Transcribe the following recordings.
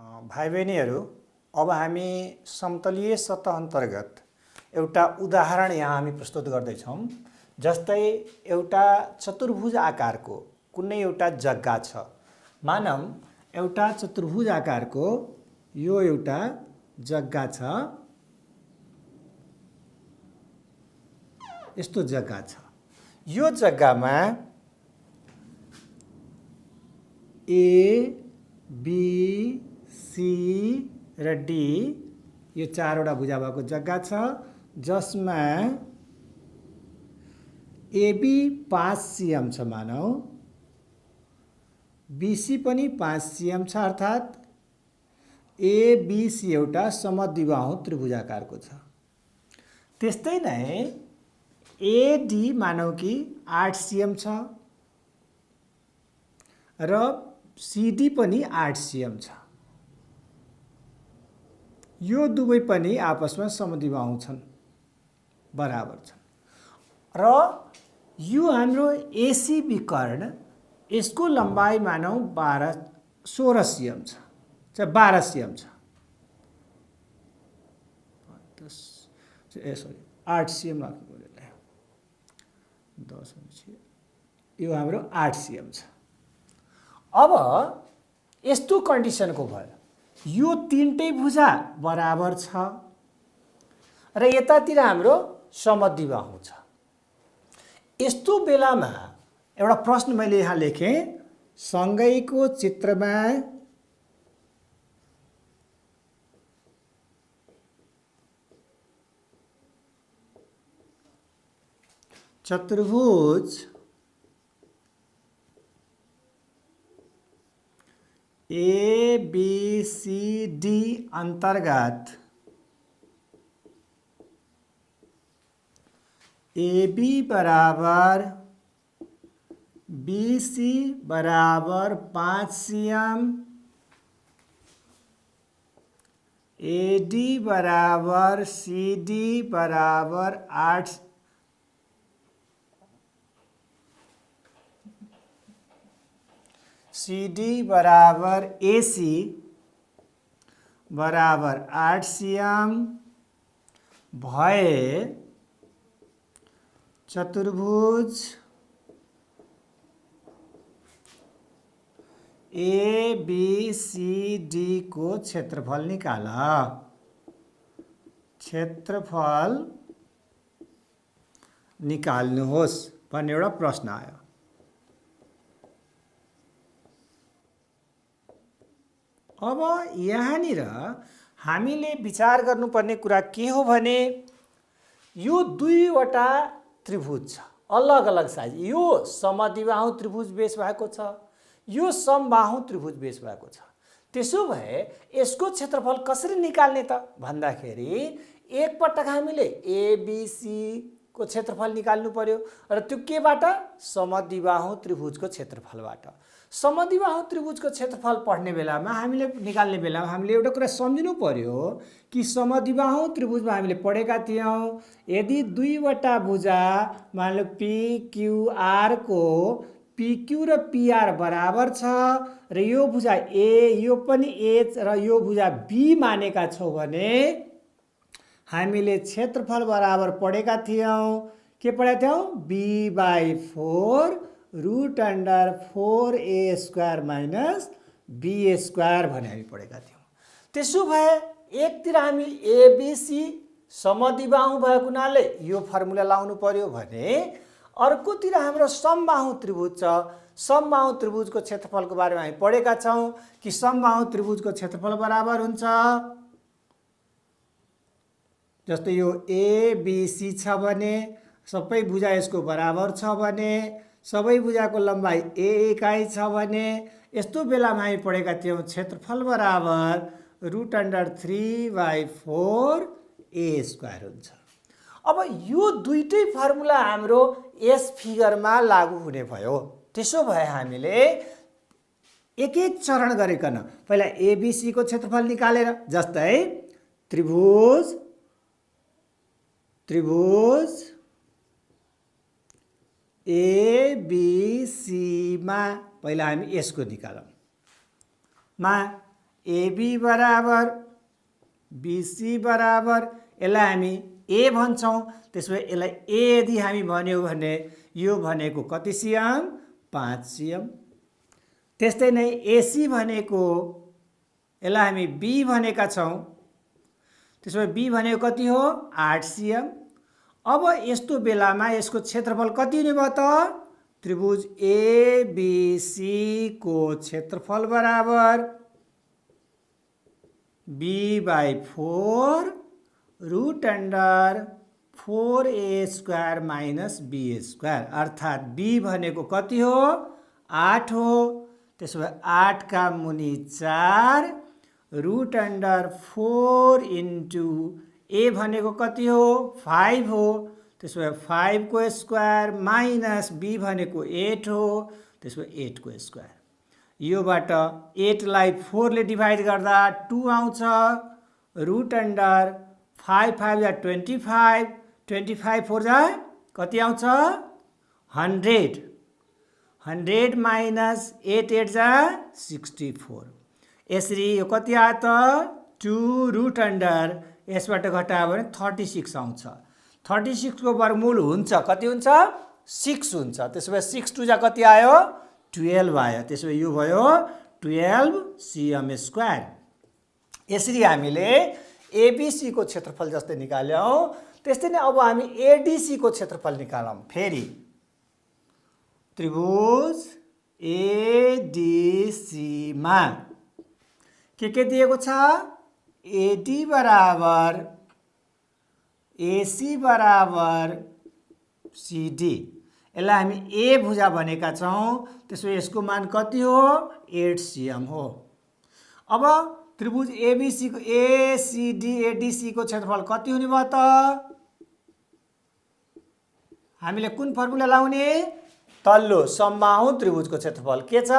भाइ बहिनीहरू, अब हामी समतलीय सतह अन्तर्गत एउटा उदाहरण यहाँ हामी प्रस्तुत गर्दैछौँ। जस्तै एउटा चतुर्भुज आकारको कुनै एउटा जग्गा छ। मानौँ एउटा चतुर्भुज आकारको यो एउटा जग्गा छ। यस्तो जग्गा छ। यो जग्गामा ए, बी, सी र डी यो चारवटा भुजा भएको जग्गा छ, जसमा एबी 5 सिएम छ मानौ, बीसी पनि 5 सिएम छ, अर्थात् एबीसी एउटा समद्विबाहु त्रिभुजाकारको छ। त्यस्तै नै एडी मानौ कि 8 सिएम छ र सीडी पनि 8 सिएम छ। यो दुवै पनि आपसमा समद्विबाहु छन्, बराबर छन्। र यो हाम्रो एसी विकर्ण, यसको लम्बाइ मानौ 16 सिएम छ, 12 सिएम छ। 8 सिएम राख्नु पर्यो। 10 यो हाम्रो 8 सिएम छ। अब यस्तो कन्डिसनको भयो, यो तीनटै भुजा बराबर छ र यतातिर हाम्रो समद्विबाहु छ। यस्तो बेलामा एउटा प्रश्न मैले यहाँ लेखेँ, सँगैको चित्रमा चतुर्भुज ए बी सी डी अंतर्गत ए बी बराबर बी सी बराबर 5 सिएम, ए डी बराबर सी डी बराबर 8 CD बराबर AC बराबर 8 सिएम भए चतुर्भुज ABCD को क्षेत्रफल निकाल। क्षेत्रफल निकाल्नुहोस् भन्ने एउटा प्रश्न आयो। अब यहाँनिर हामीले विचार गर्नुपर्ने कुरा के हो भने, यो दुईवटा त्रिभुज छ, अलग अलग साइज। यो समद्विबाहु त्रिभुज बेस भएको छ, यो समबाहु त्रिभुज बेस भएको छ। त्यसो भए यसको क्षेत्रफल कसरी निकाल्ने त भन्दाखेरि, एकपटक हामीले एबीसी को क्षेत्रफल निकाल्नु पर्यो र त्यो केबाट? समद्विबाहु त्रिभुजको क्षेत्रफलबाट। समद्विबाहु त्रिभुजको क्षेत्रफल पढ्ने बेलामा हामीले निकाल्ने बेलामा हामीले एउटा कुरा सम्झिनु पर्यो कि समद्विबाहु त्रिभुजमा हामीले पढेका थियौँ, यदि दुईवटा भुजा मान लो PQR को PQ र PR बराबर छ र यो भुजा A, यो पनि A र यो भुजा B मानेका छौँ भने हामीले क्षेत्रफल बराबर पढेका थियौँ। के पढेका थियौँ? B/4 √4A² माइनस B² भने हामी पढेका थियौँ। त्यसो भए एकतिर हामी एबीसी समद्विबाहु भएको हुनाले यो फर्मुला लाउनु पर्यो भने, अर्कोतिर हाम्रो समबाहु त्रिभुज छ। समबाहु त्रिभुजको क्षेत्रफलको बारेमा हामी पढेका छौँ कि समबाहु त्रिभुजको क्षेत्रफल बराबर हुन्छ, जस्तै यो एबीसी छ भने सबै भुजा यसको बराबर छ भने, सबै भुजाको लम्बाइ ए इकाइ छ भने, यस्तो बेलामा हामी पढेका थियौँ क्षेत्रफल बराबर √3/4A² हुन्छ। अब यो दुईटै फर्मुला हाम्रो यस फिगरमा लागू हुने भयो। त्यसो भए हामीले एक एक चरण गरिकन पहिला एबीसी को क्षेत्रफल निकालेर, जस्तै त्रिभुज एबीसी मा पहिला हामी यसको निकालौँ। एबी बराबर बीसी बराबर, यसलाई हामी ए भन्छौँ। त्यसो भए यसलाई ए यदि हामी भन्यो भने यो भनेको कति सिएम? 5 सिएम। त्यस्तै नै एसी भनेको, यसलाई हामी बी भनेका छौँ। त्यसो भए बी भनेको कति हो? 8 सिएम। अब यस्तो बेलामा यसको क्षेत्रफल कति हुने भयो त? त्रिभुज एबिसी को क्षेत्रफल बराबर b/4 route under 4a² minus b² अर्थात् b भनेको कति हो? 8 हो। त्यसो भए 8 का मुनि 4 रूट अंडर 4 इन्टु a भनेको कति हो? 5 हो। त्यसो भए 5 को स्क्वायर माइनस b भनेको 8 हो। त्यसो भए 8 को स्क्वायर। योबाट 8 लाई 4 ले डिभाइड गर्दा 2 आउँछ। रूट अंडर 5 5 जा 25, 25 4 जा कति आउँछ? 100। 100 माइनस 8 8 जा 64। यसरी यो कति आयो त? 2 रूट अंडर, यसबाट घटायो भने 36 आउँछ। 36 को वर्गमूल हुन्छ कति हुन्छ? 6 हुन्छ। त्यसो भए 6 2 जा कति आयो? 12 आयो। त्यसो भए यो भयो 12 सिएम स्क्वायर। यसरी हामीले एबीसी को क्षेत्रफल जस्तै निकाल्यौँ। त्यस्तै नै अब हामी एडीसी को क्षेत्रफल निकालौँ। फेरि त्रिभुज एडीसी मा के दिएको छ? एडी बराबर एसी बराबर सीडी। यसलाई हामी ए भुजा भनेका छौँ। त्यसो यसको मान कति हो? 8 सिएम हो। अब त्रिभुज एबीसी को एसीडी एडीसी को क्षेत्रफल कति हुने भयो त? हामीले कुन फर्मुला लाउने? तल्लो समबाहु त्रिभुजको क्षेत्रफल के छ?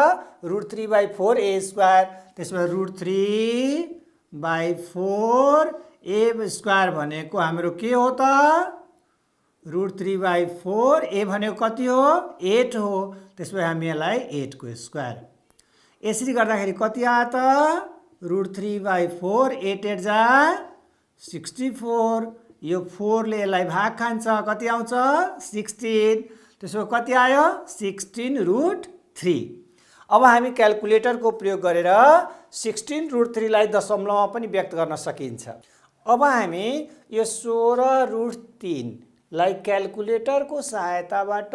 √3/4 a²। त्यसो भए √3/4 a² भनेको हाम्रो के हो त? √3/4 a भनेको कति हो? 8 हो। त्यसो भए हामी यसलाई 8 को स्क्वायर। यसरी गर्दाखेरि कति आयो त? √3/4 8 8 जा 64। यो 4 ले यसलाई भाग खान्छ कति आउँछ? 16। त्यसो कति आयो? 16√3। अब हामी क्याल्कुलेटरको प्रयोग गरेर 16√3 लाई दशमलवमा पनि व्यक्त गर्न सकिन्छ। अब हामी यो 16√3 लाई क्याल्कुलेटरको सहायताबाट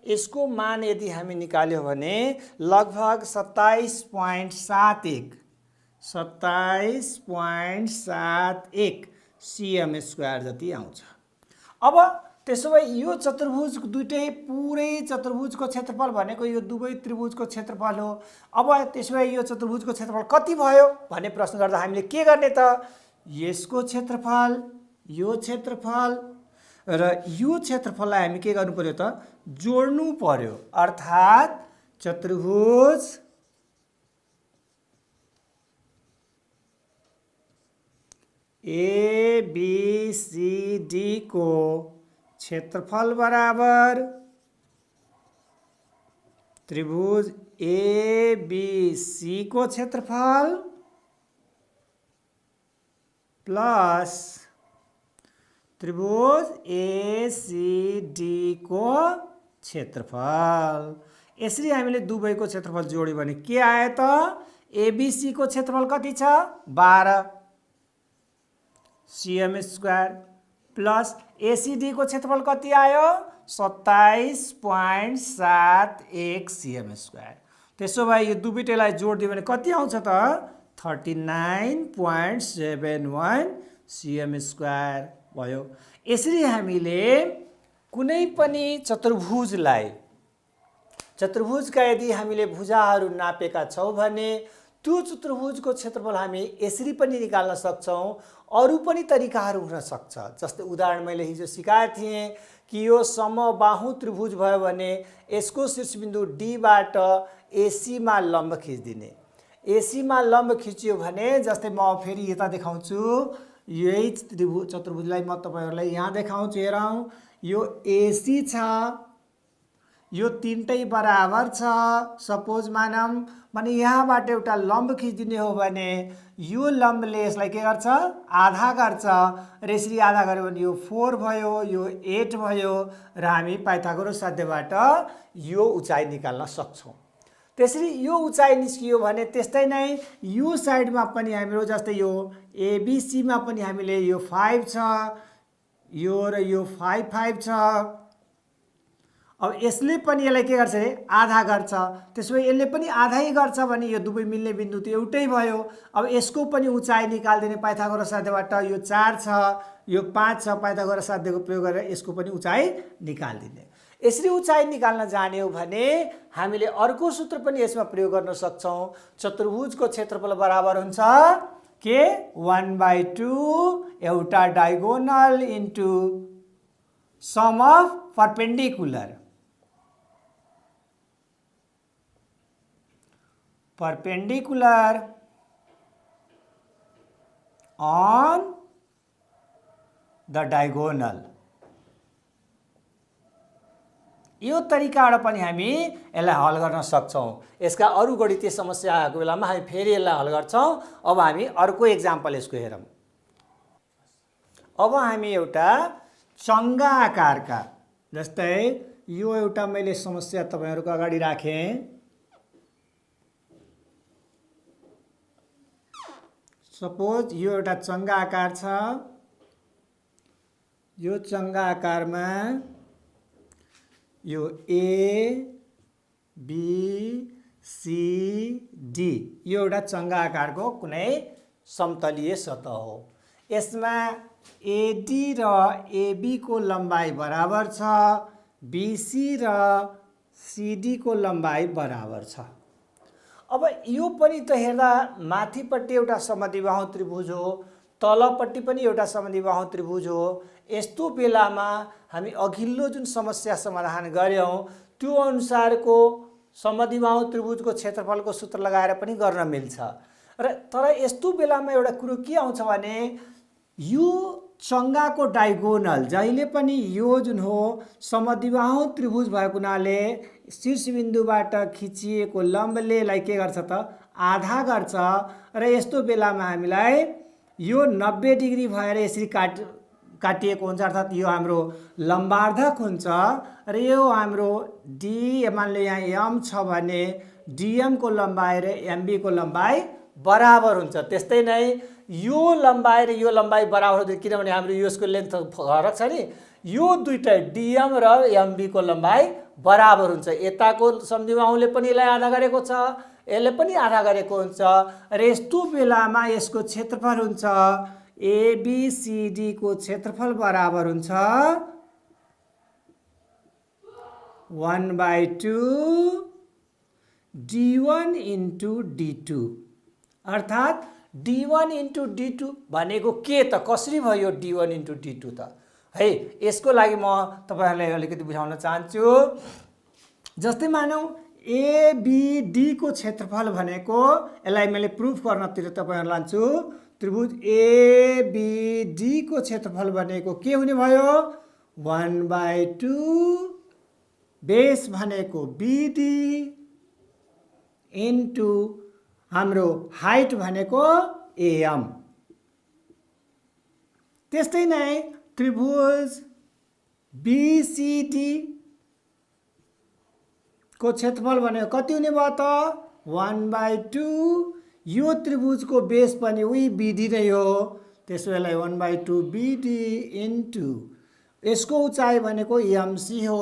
यसको मान यदि हामी निकाल्यो भने लगभग 27.71 सिएम स्क्वायर जति आउँछ। अब त्यसो भए यो चतुर्भुज दुईटै पुरै चतुर्भुजको क्षेत्रफल भनेको यो दुवै त्रिभुजको क्षेत्रफल हो। अब त्यसो भए यो चतुर्भुजको क्षेत्रफल कति भयो भन्ने प्रश्न गर्दा हामीले के गर्ने त? यसको क्षेत्रफल, यो क्षेत्रफल र यो क्षेत्रफललाई हामी के गर्नु पर्यो त? जोड्नु पर्यो। अर्थात् चतुर्भुज एबीसीडी को क्षेत्रफल बराबर त्रिभुज एबीसी को क्षेत्रफल प्लस त्रिभुज एसीडी को क्षेत्रफल। यसरी हामीले दुवैको क्षेत्रफल जोड्यो भने के आयो त? एबीसी को क्षेत्रफल कति छ? 12 सिएम स्क्वायर प्लस एसीडी को क्षेत्रफल कति आयो? 27.71 सिएम स्क्वायर। त्यसो भए यो दुवैटैलाई जोड्दियो भने कति आउँछ त? 39.71 सिएम स्क्वायर भयो। यसरी हामीले कुनै पनि चतुर्भुजका यदि हामीले भुजाहरू नापेका छौँ भने त्यो चतुर्भुजको क्षेत्रफल हामी यसरी पनि निकाल्न सक्छौँ। अरू पनि तरिकाहरू हुन सक्छ। जस्तै उदाहरण मैले हिजो सिकाएको थिएँ कि यो समबाहु त्रिभुज भयो भने यसको शीर्षबिन्दु डी बाट एसी मा लम्ब खिच्दिने। एसी मा लम्ब खिच्यो भने जस्तै म फेरि यता देखाउँछु। यही चतुर्भुजलाई म तपाईहरुलाई यहाँ देखाउँछु। हेरौँ, यो एसी छ, यो तीनटै बराबर छ सपोज मानौँ भने यहाँबाट एउटा लम्ब खिचिदिने हो भने यो लम्बले यसलाई के गर्छ आधा गर्छ र यसरी आधा गर्यो भने यो 4 भयो यो 8 भयो र हामी पाइथागोरस साध्यबाट यो उचाइ निकाल्न सक्छौँ। त्यसरी यो उचाइ निस्कियो भने त्यस्तै नै यो साइडमा पनि हाम्रो जस्तै यो एबिसीमा पनि हामीले यो 5 छ यो र यो 5 5 छ। अब यसले पनि यसलाई के गर्छ अरे आधा गर्छ, त्यसो भए यसले पनि आधै गर्छ भने यो दुवै मिल्ने बिन्दु त एउटै भयो। अब यसको पनि उचाइ निकाल्दिने पाइथागोरस साध्यबाट यो 4 छ यो 5 छ, पाइथागोरस साध्यको प्रयोग गरेर यसको पनि उचाइ निकाल्दिने। यसरी उचाइ निकाल्न जाने हो भने हामीले अर्को सूत्र पनि यसमा प्रयोग गर्न सक्छौँ। चतुर्भुजको क्षेत्रफल बराबर हुन्छ के 1/2 एउटा diagonal into sum of perpendicular on the diagonal। यो तरिकाबाट पनि हामी यसलाई हल गर्न सक्छौँ। यसका अरू गणितीय समस्या आएको बेलामा हामी फेरि यसलाई हल गर्छौँ। अब हामी अर्को एक्जाम्पल यसको हेरौँ। अब हामी एउटा चङ्गा आकारका, जस्तै यो एउटा मैले समस्या तपाईहरुको अगाडि राखेँ। सपोज यो एउटा चङ्गा आकार छ, यो चङ्गा आकारमा यो ए बी सी डी यो एउटा चङ्गा आकारको कुनै समतलीय सतह हो। यसमा एडी र एबी को लम्बाई बराबर छ, बीसी र सीडी को लम्बाई बराबर छ। अब यो पनि त हेर्दा माथिपट्टि एउटा समद्विबाहु त्रिभुज हो, तलपट्टि पनि एउटा समद्विबाहु त्रिभुज हो। यस्तो बेलामा हामी अघिल्लो जुन समस्या समाधान गर्यौं त्यो अनुसारको समद्विबाहु त्रिभुजको क्षेत्रफलको सूत्र लगाएर पनि गर्न मिल्छ। तर यस्तो बेलामा एउटा कुरो के आउँछ भने यो चङ्गाको डायगोनल जहिले पनि यो जुन हो समद्विबाहु त्रिभुज भएको हुनाले शीर्ष बिन्दुबाट खिचिएको लम्बले लाई के गर्छ त आधा गर्छ र यस्तो बेलामा हामीलाई यो 90 डिग्री भएर यसरी काटिएको हुन्छ, अर्थात् यो हाम्रो लम्बार्धक हुन्छ र यो हाम्रो डी मानले यहाँ एम छ भने डीएम को लम्बाई र एमबी को लम्बाई बराबर हुन्छ। त्यस्तै नै यो लम्बाई र यो लम्बाई बराबर हुन्छ किनभने हाम्रो यसको लेन्थ फरक छ नि। यो दुईटै डीएम र एमबी को लम्बाई बराबर हुन्छ। यताको समद्विबाहुले पनि यसलाई आधा गरेको छ, यसले पनि आधा गरेको हुन्छ र यस्तो बेलामा यसको क्षेत्रफल हुन्छ एबीसीडी को क्षेत्रफल बराबर हुन्छ 1/2 d1 इन्टु d2। अर्थात् d1 इन्टु d2 भनेको के त कसरी भयो d1 इन्टु d2 त है। यसको लागि म तपाईहरुलाई अलिकति बुझाउन चाहन्छु। जस्तै मानौ एबीडी को क्षेत्रफल भनेको, यसलाई मैले प्रुफ गर्नतिर तपाईहरुलाई लान्छु। त्रिभुज एबीडी को क्षेत्रफल भनेको के हुने भयो 1/2 बेस भनेको बीडी इन्टु हाम्रो हाइट भनेको एएम। त्यस्तै नै त्रिभुज बीसीडी को क्षेत्रफल भनेको कति हुने भयो त 1/2। यो त्रिभुजको बेस पनि उही बीडी नै हो, त्यसो बेला 1/2 बीडी इन्टु यसको उचाइ भनेको एमसी हो,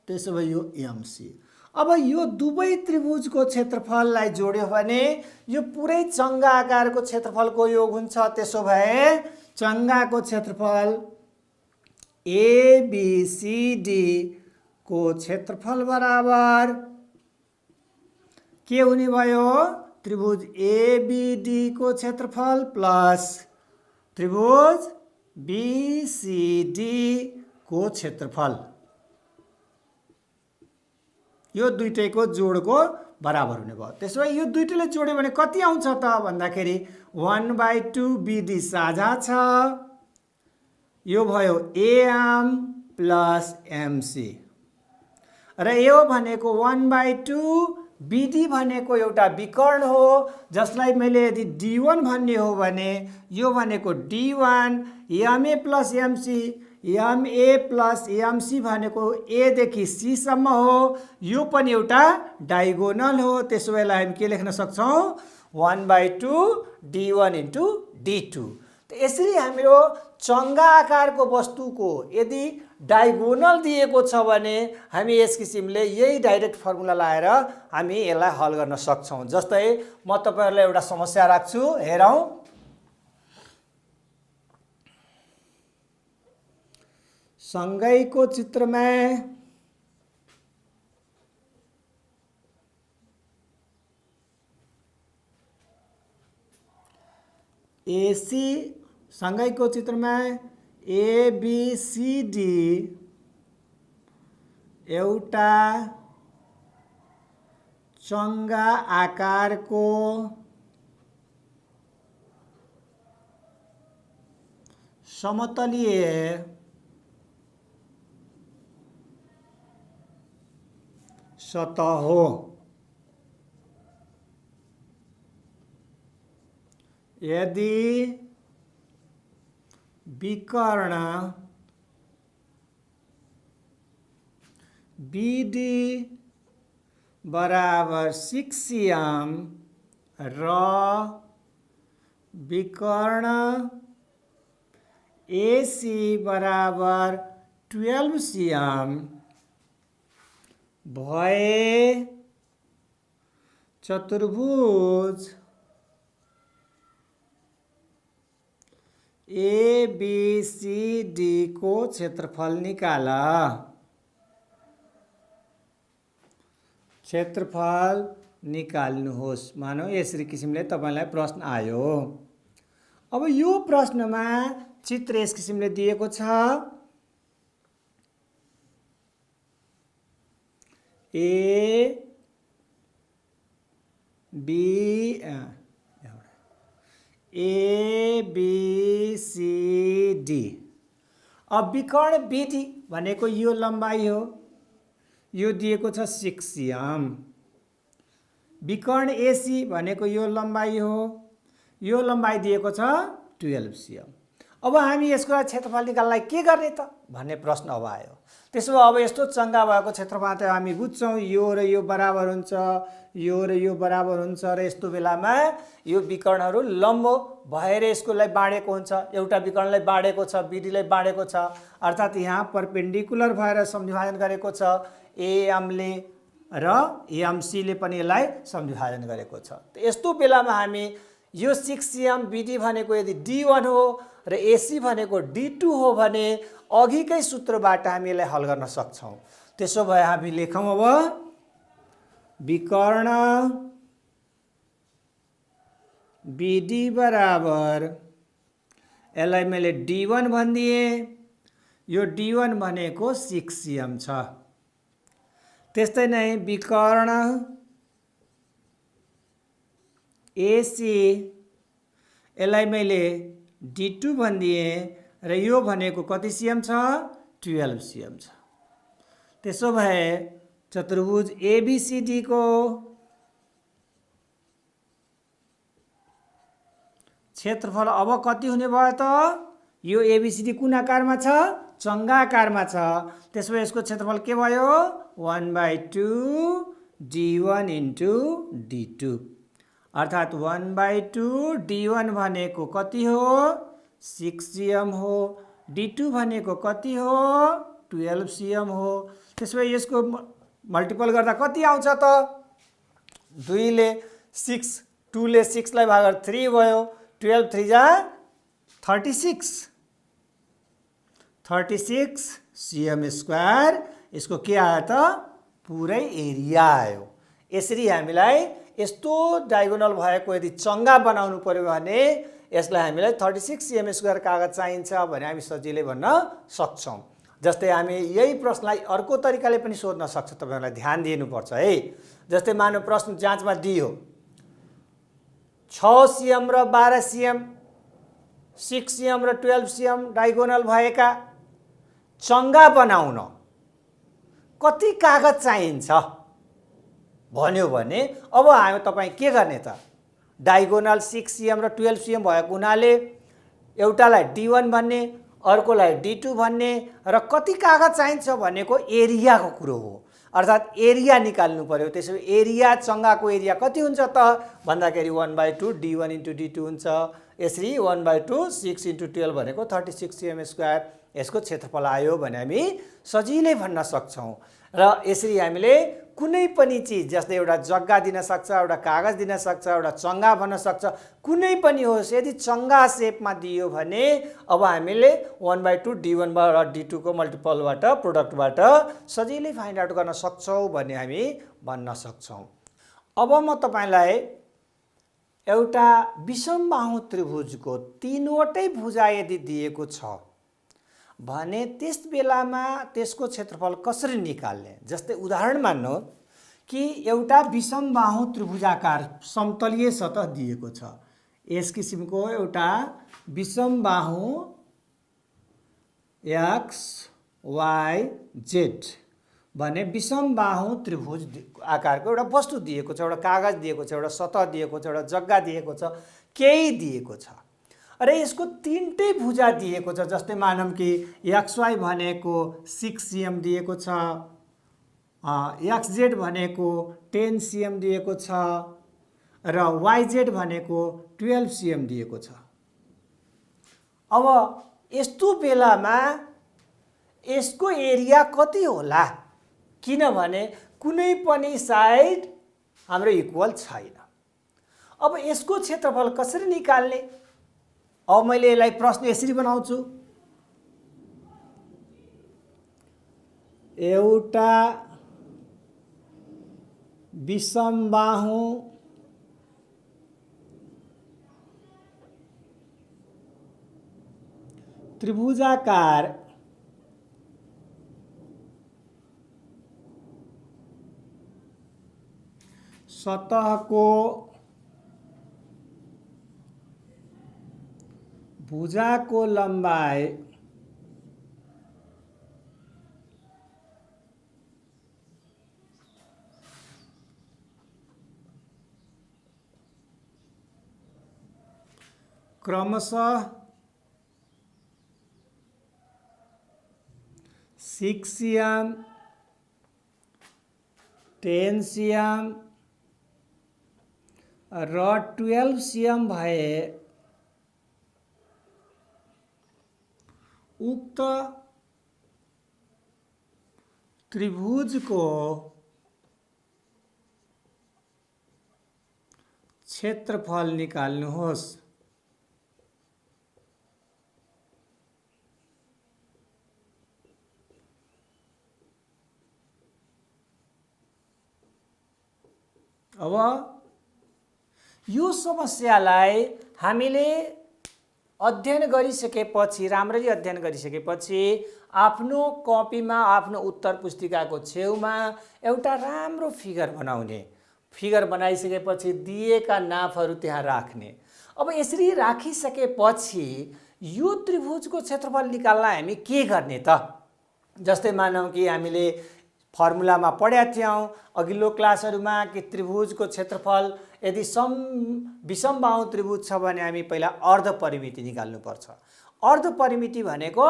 त्यसो भए यो एमसी। अब यो दुवै त्रिभुजको क्षेत्रफललाई जोड्यो भने यो पुरै चङ्गा आकारको क्षेत्रफलको योग हुन्छ। त्यसो भए चङ्गाको क्षेत्रफल एबीसीडी को क्षेत्रफल बराबर के हुने भयो त्रिभुज एबीडी को क्षेत्रफल प्लस त्रिभुज बीसीडी को क्षेत्रफल, यो दुईटैको जोडको बराबर हुने भयो। त्यसो भए यो दुईटैले जोड्यो भने कति आउँछ त भन्दाखेरि 1/2 बीडी साझा छ, यो भयो एएम प्लस एमसी। र यो भनेको 1/2 BD भनेको एउटा विकर्ण हो जसलाई मैले यदि D1 भन्ने हो भने यो भनेको D1 MA plus MC MA plus MC भनेको A देखि C सम्म हो यो पनि एउटा डायगोनल हो त्यसो भएलाई हामी के लेख्न सक्छौं 1/2 D1 into D2 यसरी हाम्रो चङ्गा आकारको वस्तुको यदि डायगोनल दिएको छ भने हामी यस किसिमले यही डाइरेक्ट फर्मुला लाएर हामी यसलाई हल गर्न सक्छौं जस्तै म तपाईहरुलाई एउटा समस्या राख्छु हेरौं सँगैको चित्रमा AC सँगैको चित्रमा ABCD एउटा चङ्गा आकारको समतलीय सतह हो यदि विकर्ण BD बराबर 6 cm र विकर्ण AC बराबर 12 cm भए चतुर्भुज ABCD को क्षेत्रफल निकाल क्षेत्रफल निकाल्नुहोस् मानौ यसरी किसिमले तपाईलाई प्रश्न आयो अब यो प्रश्नमा चित्र यस किसिमले दिएको छ ABCD अब विकर्ण BD भनेको यो लम्बाई हो यो दिएको छ 6 cm विकर्ण AC भनेको यो लम्बाई हो यो लम्बाई दिएको छ 12 cm अब हामी यसको क्षेत्रफल निकाल्नलाई के गर्ने त भन्ने प्रश्न अब आयो त्यसो अब यस्तो चङ्गा भएको क्षेत्रफल त हामी बुझ्छौं यो र यो बराबर हुन्छ यो र यो बराबर हुन्छ र यस्तो बेलामा यो विकर्णहरू लम्ब भएर यसकोलाई बाडेको हुन्छ एउटा विकर्णलाई बाडेको छ BD लाई बाडेको छ अर्थात यहाँ परपेन्डिकुलर भएर समविभाजन गरेको छ AM ले र MC ले पनि यसलाई समविभाजन गरेको छ यस्तो बेलामा हामी यो 6 cm BD भनेको यदि D1 हो र AC भनेको D2 हो भने अघिकै सूत्रबाट हामी यसलाई हल गर्न सक्छौं त्यसो भए हामी लेखौं अब विकर्ण BD बराबर यसलाई मैले D1 भनिदिए यो D1 भनेको 6 cm छ त्यस्तै नै विकर्ण AC यसलाई मैले D2 भनिदिए र यो भनेको कति cm छ 12 cm छ त्यसो भए चतुर्भुज ABCD को क्षेत्रफल अब कति हुने भयो त यो ABCD कुन आकारमा छ चङ्गा आकारमा छ त्यसो यसको क्षेत्रफल के भयो 1/2 D1 into D2 अर्थात 1/2 D1 भनेको कति हो 6 cm हो D2 भनेको कति हो 12 cm हो त्यसो यसको मल्टिपल गर्दा कति आउँछ त 2 ले 6 2 ले 6 लाई भाग 3 भयो 12 3 जा 36 cm स्क्वायर यसको के आयो त पुरै एरिया आयो यसरी हामीलाई यस्तो डायगोनल भएको यदि चङ्गा बनाउनु पर्यो भने यसलाई हामीलाई 36 cm स्क्वायर कागज चाहिन्छ भने हामी सजिलै भन्न सक्छौं जस्तै हामी यही प्रश्नलाई अर्को तरिकाले पनि सोध्न सक्छ तपाईहरुलाई ध्यान दिनुपर्छ है जस्तै मानौ प्रश्न जाँचमा दियो 6 cm र 12 cm 6 cm र 12 cm डायगोनल भएका चङ्गा बनाउन कति कागज चाहिन्छ भन्यो भने अब हामी तपाईँ के गर्ने त डायगोनल 6 cm र 12 cm भएको हुनाले एउटालाई D1 भन्ने अर्कोलाई D2 भन्ने र कति कागज चाहिन्छ भनेको एरियाको कुरो हो अर्थात् एरिया निकाल्नु पर्यो त्यसो एरिया चङ्गाको एरिया कति हुन्छ त भन्दाखेरि 1/2 D1 * D2 हुन्छ यसरी 1/2 6 * 12 भनेको 36 cm²। यसको क्षेत्रफल आयो भने हामी सजिलै भन्न सक्छौं र यसरी हामीले कुनै पनि चीज जस्तै एउटा जग्गा दिन सक्छ एउटा कागज दिन सक्छ एउटा चङ्गा भन्न सक्छ कुनै पनि होस् यदि चङ्गा शेपमा दियो भने अब हामीले 1/2 D1 र D2 को मल्टिपलबाट प्रोडक्टबाट सजिलै फाइन्ड आउट गर्न सक्छौं भन्ने हामी भन्न सक्छौं। अब म तपाईलाई एउटा विषमबाहु त्रिभुजको 3 वटै भुजा यदि दिएको छ भने त्यस बेलामा त्यसको क्षेत्रफल कसरी निकाल्ने जस्तै उदाहरण मान्नु कि एउटा विषमबाहु त्रिभुजाकार समतलीय सतह दिएको छ यस किसिमको एउटा विषमबाहु x y z भने विषमबाहु त्रिभुज आकारको एउटा वस्तु दिएको छ एउटा कागज दिएको छ एउटा सतह दिएको छ एउटा जग्गा दिएको छ केही दिएको छ र यसको तीनटै भुजा दिएको छ जस्तै मानौं कि xy भनेको 6 cm दिएको छ xz भनेको 10 cm दिएको छ र yz भनेको 12 cm दिएको छ। अब यस्तो बेलामा यसको एरिया कति होला किनभने कुनै पनि साइड हाम्रो इक्वल छैन। अब यसको क्षेत्रफल कसरी निकाल्ने अब मैले यसलाई प्रश्न यसरी बनाउँछु एउटा विषमबाहु त्रिभुजाकार सतहको भुजाको लम्बाई क्रमशः 6 cm 10 cm र 12 cm भए उक्त त्रिभुजको क्षेत्रफल निकाल्नुहोस्। अब यो समस्यालाई हामीले अध्ययन गरिसकेपछि राम्ररी अध्ययन गरिसकेपछि आफ्नो कपीमा आफ्नो उत्तर पुस्तिकाको छेउमा एउटा राम्रो फिगर बनाउने फिगर बनाइसकेपछि दिएका नापहरू त्यहाँ राख्ने। अब यसरी राखिसकेपछि यो त्रिभुजको क्षेत्रफल निकाल्न हामी के गर्ने त जस्तै मानौं कि हामीले फर्मुलामा पढेका थियौं अघिल्लो क्लासहरुमा कि त्रिभुजको क्षेत्रफल यदि विषमबाहु त्रिभुज छ भने हामी पहिला अर्ध परिमिति निकाल्नु पर्छ। अर्ध परिमिति भनेको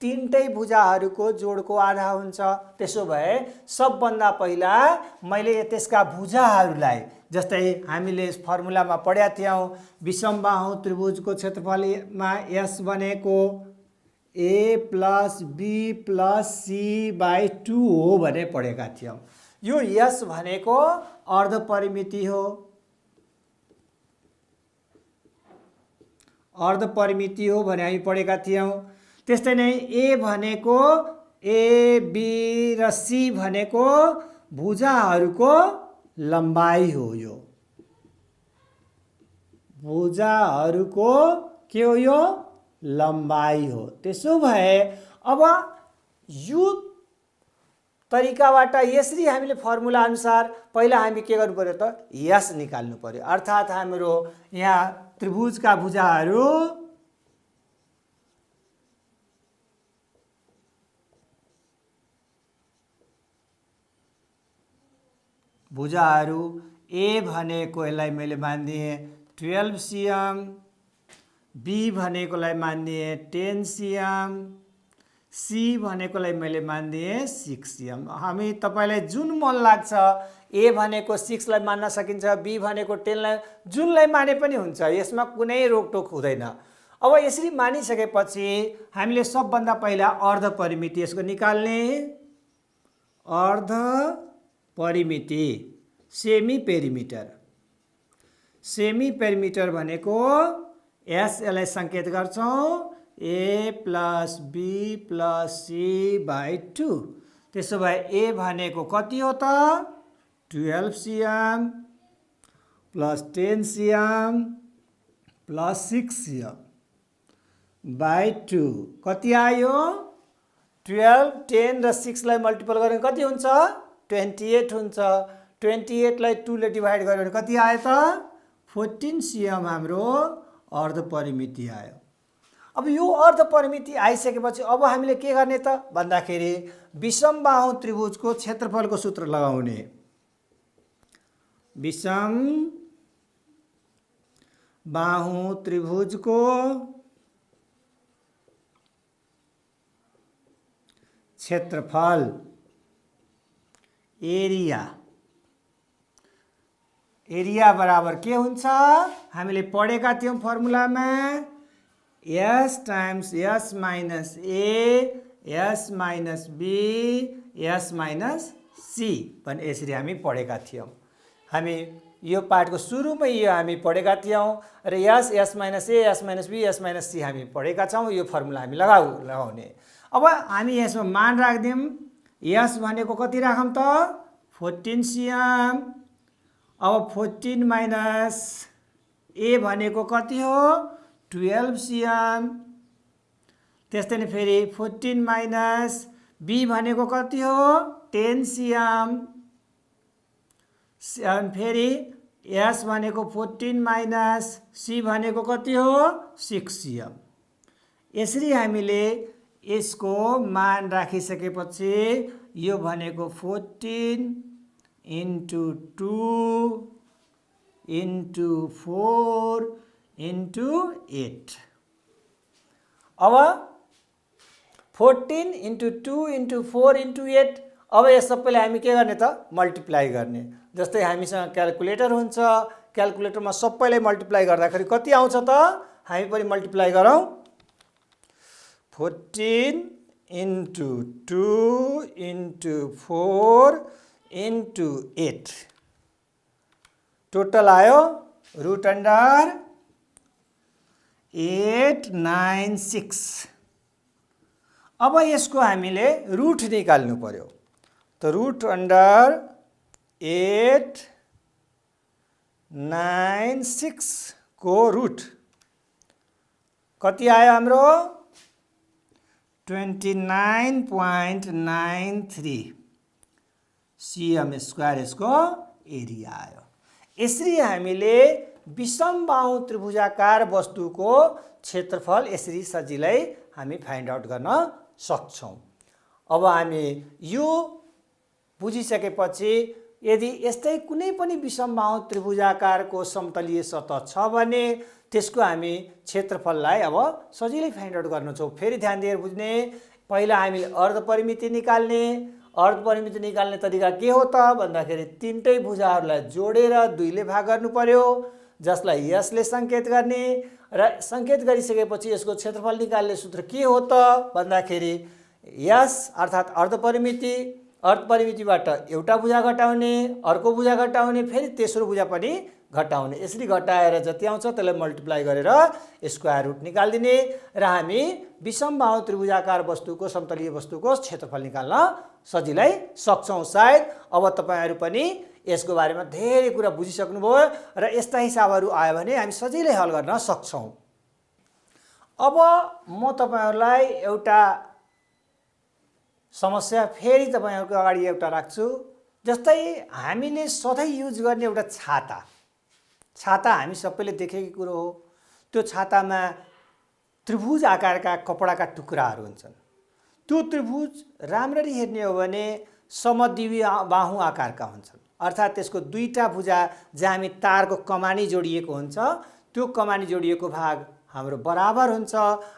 तीनटै भुजाहरूको जोडको आधा हुन्छ। त्यसो भए सबभन्दा पहिला मैले त्यसका भुजाहरूलाई जस्तै हामीले फर्मुलामा पढेका थियौं विषमबाहु त्रिभुजको क्षेत्रफलमा s भनेको a + b + c/2 हो भने पढेका थियौं। यो s भनेको अर्ध परिमिति हो। अर्ध परिमिति हो भने हामी पढेका थियौं। त्यस्तै नै a भनेको a b र c भनेको भुजाहरूको लम्बाई हो। यो भुजाहरूको के हो यो लम्बाई हो। त्यसो भए अब यो तरिकाबाट यसरी हामीले फर्मुला अनुसार पहिला हामी के गर्नु पर्यो त s निकाल्नु पर्यो। अर्थात हाम्रो यहाँ त्रिभुजका भुजाहरू भुजाहरू ए भनेको यसलाई मैले मानिदिएँ 12 cm, बी भनेकोलाई मानिदिएँ 10 cm, सी भनेकोलाई मैले मानिदिएँ 6 cm। हामी तपाईँलाई जुन मन लाग्छ ए भनेको 6 लाई मान्न सकिन्छ, बी भनेको 10 लाई, जुनलाई माने पनि हुन्छ, यसमा कुनै रोकटोक हुँदैन। अब यसरी मानिसकेपछि हामीले सबभन्दा पहिला अर्ध परिमिति यसको निकाल्ने। अर्ध परिमिति सेमी पेरिमिटर। सेमी पेरिमिटर भनेको एस, यसलाई सङ्केत गर्छौँ A plus B plus C by 2। त्यसो भए ए भनेको कति हो त 12 cm plus 10 cm plus 6 cm by 2 कति आयो 12, 10 र 6 लाई मल्टिपल गऱ्यो भने कति हुन्छ 28 हुन्छ। 28 लाई 2 ले डिभाइड गर्यो भने कति आयो त 14 cm हाम्रो अर्ध परिमिति आयो। अब यो अर्ध परिमिति आइसकेपछि अब हामीले के गर्ने त भन्दाखेरि विषम बाहु त्रिभुजको क्षेत्रफलको सूत्र लगाउने। विषम बाहु त्रिभुजको क्षेत्रफल एरिया। एरिया बराबर के हुन्छ हामीले पढेका थियौं फर्मुलामा S times S minus A S minus be S minus C भने यसरी हामी पढेका थियौं। हामी यो पाठको सुरुमै यो हामी पढेका थियौं र s s minus A S minus be S minus c हामी पढेका छौं। यो फर्मुला हामी लगाउने। अब हामी यसमा मान राख्दियौं। एस भनेको कति राखौं त 14 cm। अब 14 माइनस ए भनेको कति हो 12 cm। त्यस्तै नै फेरि 14 माइनस बी भनेको कति हो 10 cm। फेरि एस भनेको 14 माइनस सी भनेको कति हो 6 cm। यसरी हामीले यसको मान राखिसकेपछि यो भनेको 14 into 2 into 4 into 8। अब 14 into 2 into 4 into 8। अब यस सबैलाई हामी के गर्ने त मल्टिप्लाई गर्ने। जस्तै हामीसँग क्याल्कुलेटर हुन्छ, क्याल्कुलेटरमा सबैलाई मल्टिप्लाई गर्दाखेरि कति आउँछ त हामी पनि मल्टिप्लाई गरौँ। 14 into 2 into 4 into 8 टोटल आयो रुट अन्डर 896। अब यसको हामीले रुट निकाल्नु पर्यो। त रुट अन्डर 896 को रुट कति आयो हाम्रो 29.93 cm स्क्वायर यसको एरिया आयो। यसरी हामीले विषम बाहु त्रिभुजाकार वस्तुको क्षेत्रफल यसरी सजिलै हामी फाइन्ड आउट गर्न सक्छौं। अब हामी यो बुझिसकेपछि यदि यस्तै कुनै पनि विषम बाहु त्रिभुजाकारको समतलीय सतह छ भने त्यसको हामी क्षेत्रफललाई अब सजिलै फाइन्ड आउट गर्न सक्छौं। फेरि ध्यान दिएर बुझ्ने, पहिला हामीले अर्ध परिमिति निकाल्ने। अर्ध परिमिति निकाल्ने तरिका के हो त भन्दाखेरि तीनटै भुजाहरूलाई जोडेर 2 ले भाग गर्नु पर्यो, जसलाई यसले सङ्केत गर्ने र सङ्केत गरिसकेपछि यसको क्षेत्रफल निकाल्ने सूत्र के हो त भन्दाखेरि यस अर्थात् अर्ध परिमिति, अर्ध परिमितिबाट एउटा भुजा घटाउने, अर्को भुजा घटाउने, फेरि तेस्रो भुजा पनि घटाउने। यसरी घटाएर जति आउँछ त्यसलाई मल्टिप्लाई गरेर स्क्वायर रुट निकाल्दिने र हामी विषम बाहु त्रिभुजाकार वस्तुको समतलीय वस्तुको क्षेत्रफल निकाल्न सजिलै सक्छौं। सायद अब तपाईहरु पनि यसको बारेमा धेरै कुरा बुझिसक्नुभयो र यस्ता हिसाबहरू आयो भने हामी सजिलै हल गर्न सक्छौं। अब म तपाईहरुलाई एउटा समस्या फेरि तपाईहरुको अगाडि एउटा राख्छु। जस्तै हामीले सधैं युज गर्ने एउटा छाता हामी सबैले देखेको कुरो हो। त्यो छातामा त्रिभुज आकारका कपडाका टुक्राहरू हुन्छन्। त्यो त्रिभुज राम्ररी हेर्ने हो भने समद्विबाहु आकारका हुन्छन्। अर्थात् त्यसको दुईटा भुजा जहाँ हामी तारको कमानी जोडिएको हुन्छ त्यो कमानी जोडिएको भाग हाम्रो बराबर हुन्छ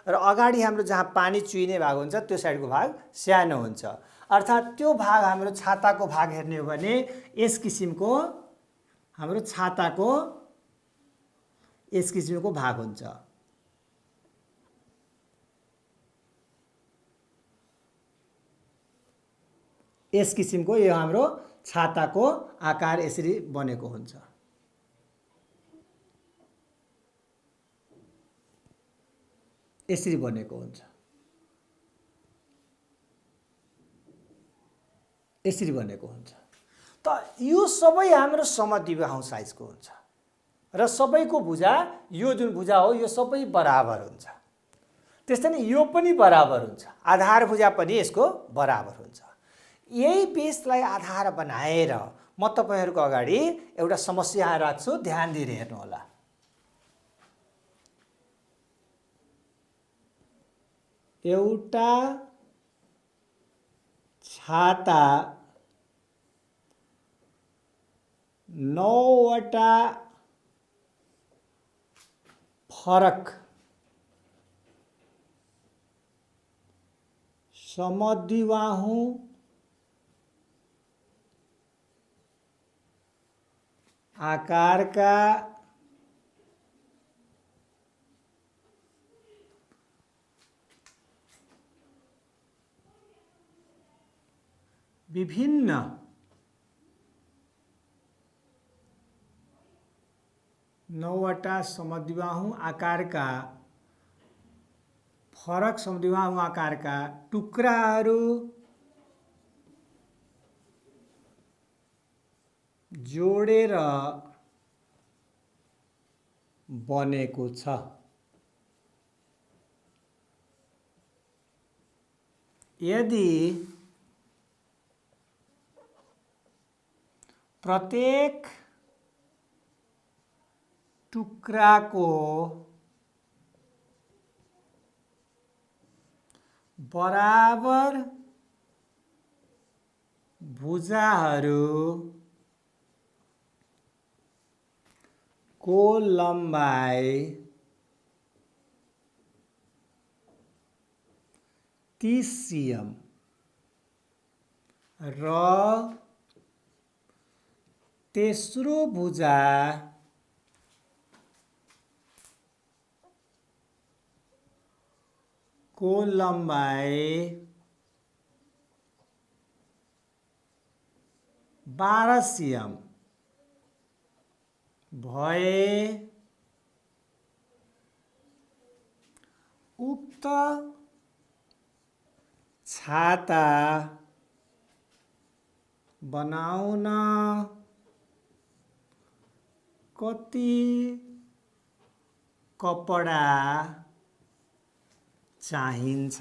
र अगाडि हाम्रो जहाँ पानी चुइने भाग हुन्छ त्यो साइडको भाग सानो हुन्छ। अर्थात् त्यो भाग हाम्रो छाताको भाग हेर्ने हो भने यस किसिमको हाम्रो छाताको यस किसिमको भाग हुन्छ। यस किसिमको यो हाम्रो छाताको आकार यसरी बनेको हुन्छ। यसरी बनेको हुन्छ। यसरी बनेको हुन्छ। त यो सबै हाम्रो समद्विबाहु साइजको हुन्छ र सबैको भुजा यो जुन भुजा हो यो सबै बराबर हुन्छ। त्यस्तै नै यो पनि बराबर हुन्छ। आधार भुजा पनि यसको बराबर हुन्छ। यही बेसलाई आधार बनाएर म तपाईहरुको अगाडि एउटा समस्या राख्छु, ध्यान दिएर हेर्नु होला। एउटा छाता 9 वटा फरक समद्विबाहु आकारका विभिन्न नौवटा समद्विबाहु आकारका फरक समद्विबाहु आकारका टुक्राहरू जोडेर बनेको छ। यदि प्रत्येक टुक्राको बराबर भुजाहरू को लम्बाई 30 cm र तेस्रो भुजा को लम्बाई 12 cm भए उक्त छाता बनाउन कति कपडा चाहिन्छ?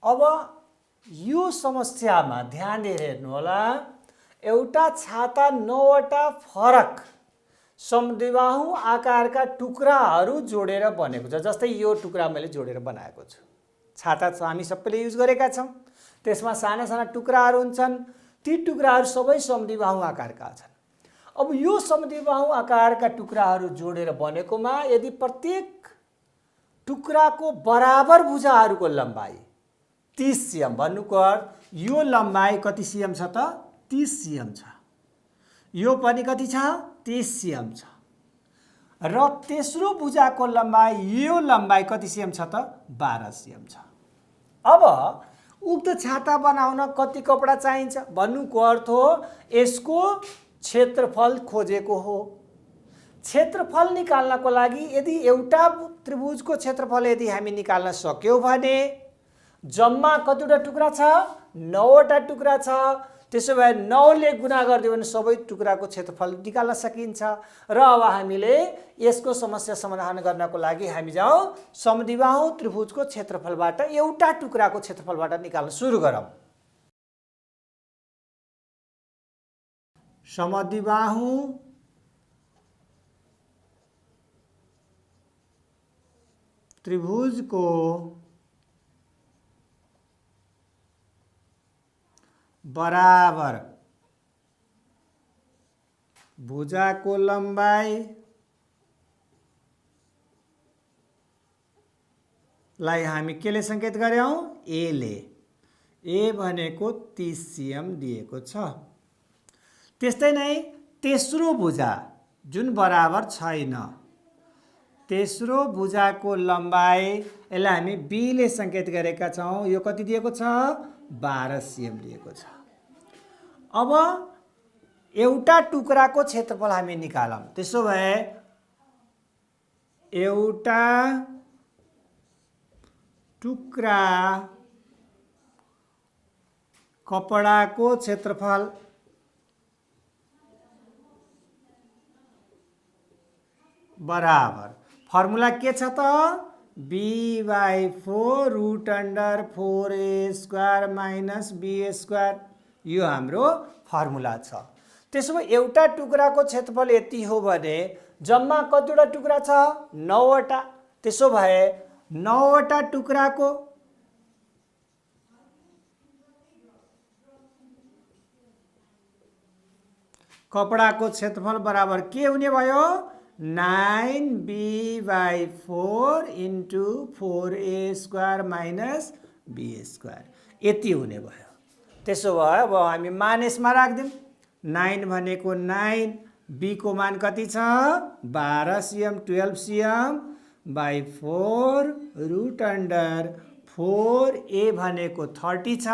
अब यो समस्यामा ध्यान दिएर हेर्नु होला। एउटा छाता 9 वटा फरक समद्विबाहु आकारका टुक्राहरू जोडेर बनेको छ। जस्तै यो टुक्रा मैले जोडेर बनाएको छु। छाता हामी सबैले युज गरेका छौं। त्यसमा साना साना टुक्राहरू हुन्छन्। ती टुक्राहरू सबै समद्विबाहु आकारका छन्। अब यो समद्विबाहु आकारका टुक्राहरू जोडेर बनेकोमा यदि प्रत्येक टुक्राको बराबर भुजाहरूको लम्बाई 30 cm भन्नुको अर्थ यो लम्बाई कति cm छ त 30 cm छ। यो पनि कति छ 30 cm छ। र तेस्रो भुजाको लम्बाई यो लम्बाई कति cm छ त 12 cm छ। अब उक्त छाता बनाउन कति कपडा चाहिन्छ भन्नुको अर्थ हो यसको क्षेत्रफल खोजेको हो। क्षेत्रफल निकाल्नको लागि यदि एउटा त्रिभुजको क्षेत्रफल यदि हामी निकाल्न सक्यौं भने जम्मा कतिवटा टुक्रा छ 9 वटा टुक्रा छ। त्यसो भए 9 ले गुणा गरिदियो भने सबै टुक्राको क्षेत्रफल निकाल्न सकिन्छ। र अब हामीले यसको समस्या समाधान गर्नको लागि हामी जाउँ समद्विबाहु त्रिभुजको क्षेत्रफलबाट एउटा टुक्राको क्षेत्रफलबाट निकाल्न सुरु गरौँ। समद्विबाहु त्रिभुजको बराबर भुजाको लम्बाई लाई हामी केले सङ्केत गर्यौं? ए ले। ए भनेको 30 cm दिएको छ। त्यस्तै नै तेस्रो भुजा जुन बराबर छैन, तेस्रो भुजाको लम्बाई यसलाई हामी बी ले सङ्केत गरेका छौं। यो कति दिएको छ? 12 cm दिएको छ। अब एउटा टुक्राको क्षेत्रफल हामी निकालौं। त्यसो भए एउटा टुक्रा कपडाको क्षेत्रफल बराबर फर्मुला के छ त? b/4 √4a² माइनस b² यो हाम्रो फर्मुला छ। त्यसो भए एउटा टुक्राको क्षेत्रफल यति हो भने जम्मा कतिवटा टुक्रा छ? 9 वटा। त्यसो भए 9 वटा टुक्राको कपडाको क्षेत्रफल बराबर के हुने भयो? 9b/4 × 4a² minus b²। यति हुने भयो। त्यसो भए अब हामी मान यसमा राख्दिउँ। 9 भनेको 9, b को मान कति छ? 12 cm 12 cm /4 √4 a भनेको 30 छ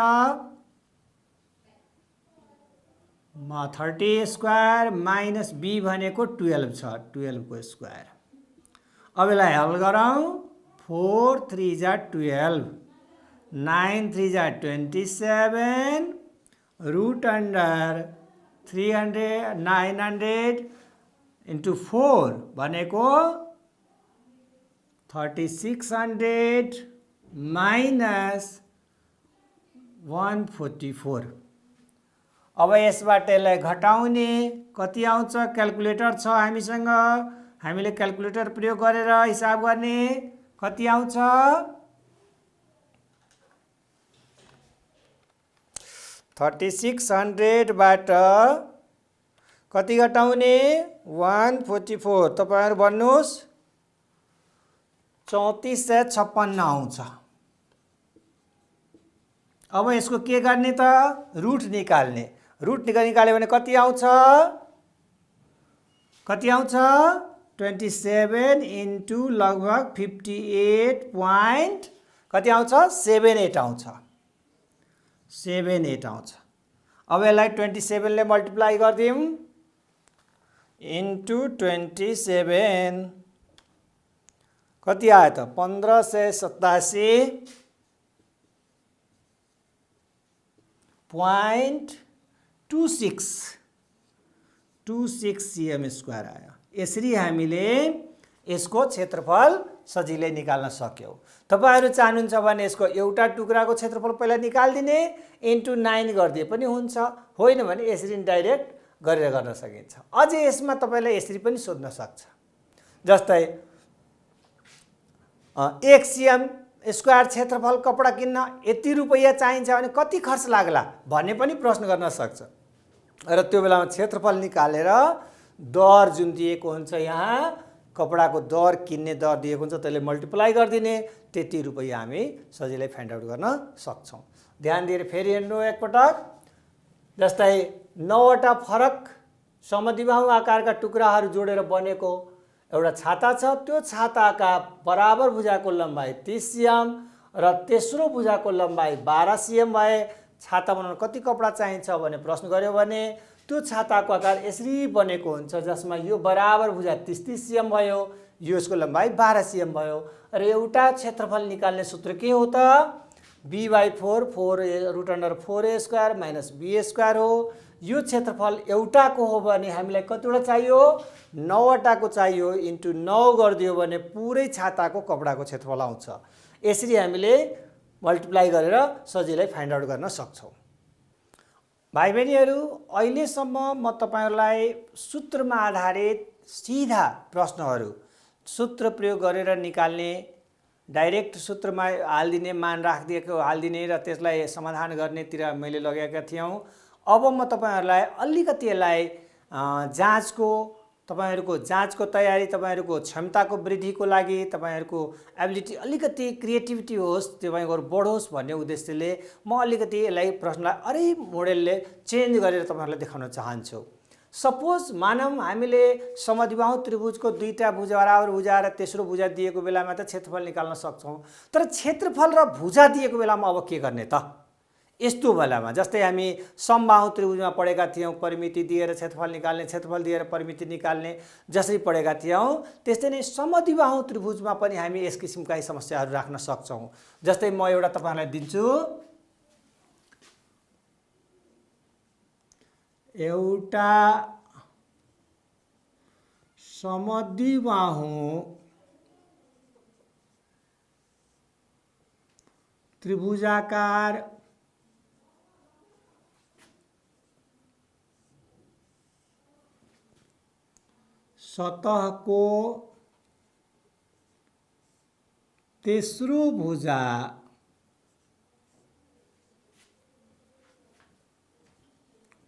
30² माइनस b भनेको 12 छ 12 को स्क्वायर। अब यसलाई हल गरौँ। 4 3 जा 12, 9 3 जा 27 √900 × 4 भनेको 3600 माइनस 144। अब यसबाट यसलाई घटाउने कति आउँछ? क्याल्कुलेटर छ हामीसँग, हामीले क्याल्कुलेटर प्रयोग गरेर हिसाब गर्ने। कति आउँछ? 3600 बाट कति घटाउने? 144। तपाईहरु भन्नुस्। 3456 आउँछ। अब यसको के गर्ने त? रुट निकाल्ने। रुट निकाल्यो भने कति आउँछ? कति आउँछ? 27 × लगभग 58 पॉइंट कति आउँछ? 78 आउँछ। 78 आउँछ। अब यसलाई 27 ले मल्टिप्लाई गर्दियौं × 27 कति आयो त? 1587.26 cm² आयो। यसरी हामीले यसको क्षेत्रफल सजिलै निकाल्न सक्यौ। तपाईहरु चाहनुहुन्छ भने यसको एउटा टुक्राको क्षेत्रफल पहिला निकाल्दिने × 9 गर्दिए पनि हुन्छ, होइन भने यसरी डाइरेक्ट गरेर गर्न सकिन्छ। अझै यसमा तपाईलाई यसरी पनि सोध्न सक्छ। जस्तै 1 cm² क्षेत्रफल कपडा किन्न यति रुपैयाँ चाहिन्छ भने कति खर्च लाग्ला भन्ने पनि प्रश्न गर्न सक्छ। र त्यो बेलामा क्षेत्रफल निकालेर दर जुन दिएको हुन्छ, यहाँ कपडाको दर किन्ने दर दिएको हुन्छ, त्यसले मल्टिप्लाई गरिदिने, त्यति रुपैयाँ हामी सजिलै फाइन्ड आउट गर्न सक्छौं। ध्यान दिएर फेरि हेर्नु एकपटक। जस्तै 9 वटा फरक समद्विबाहु आकारका टुक्राहरू जोडेर बनेको एउटा छाता छ। त्यो छाताका बराबर भुजाको लम्बाई 30 cm र तेस्रो भुजाको लम्बाई 12 cm भए छाता बनाउन कति कपडा चाहिन्छ भने प्रश्न गर्यो भने त्यो छाताको आकार यसरी बनेको हुन्छ, जसमा यो बराबर भुजा 30 cm भयो, यो यसको लम्बाई 12 cm भयो। र एउटा क्षेत्रफल निकाल्ने सूत्र के हो त? b/4 √4a² माइनस b² हो। यो क्षेत्रफल एउटाको हो भने हामीलाई कतिवटा चाहियो? 9 वटाको चाहियो। × 9 गरिदियो भने पुरै छाताको कपडाको क्षेत्रफल आउँछ। यसरी हामीले मल्टिप्लाई गरेर सजिलै फाइन्ड आउट गर्न सक्छौं। भाइ बहिनीहरु, अहिलेसम्म म तपाईहरुलाई सूत्रमा आधारित सिधा प्रश्नहरु सूत्र प्रयोग गरेर निकाल्ने डाइरेक्ट सूत्रमा हालिदिने, मान राखिदिएको हालिदिने र त्यसलाई समाधान गर्नेतिर मैले लगेका थियौँ। अब म तपाईँहरूलाई अलिकति यसलाई तपाईँहरूको जाँचको तयारी, तपाईँहरूको क्षमताको वृद्धिको लागि, तपाईँहरूको एबिलिटी अलिकति क्रिएटिभिटी होस्, तपाईँको बढोस् भन्ने उद्देश्यले म अलिकति यसलाई प्रश्नलाई अरे मोडेलले चेन्ज गरेर तपाईँहरूलाई देखाउन चाहन्छु। सपोज मानौँ हामीले समद्विबाहु त्रिभुजको दुईटा भुजा बराबर भुजा र तेस्रो भुजा दिएको बेलामा त क्षेत्रफल निकाल्न सक्छौँ, तर क्षेत्रफल र भुजा दिएको बेलामा अब के गर्ने त? यस्तो बेलामा जस्तै हामी समबाहु त्रिभुजमा पढेका थियौँ, परिमिति दिएर क्षेत्रफल निकाल्ने, क्षेत्रफल दिएर परिमिति निकाल्ने जसरी पढेका थियौँ, त्यस्तै नै समद्विबाहु त्रिभुजमा पनि हामी यस किसिमका समस्याहरू राख्न सक्छौँ। जस्तै म एउटा तपाईँहरूलाई दिन्छु, एउटा समद्विबाहु त्रिभुजाकार सतहको तेस्रो भुजा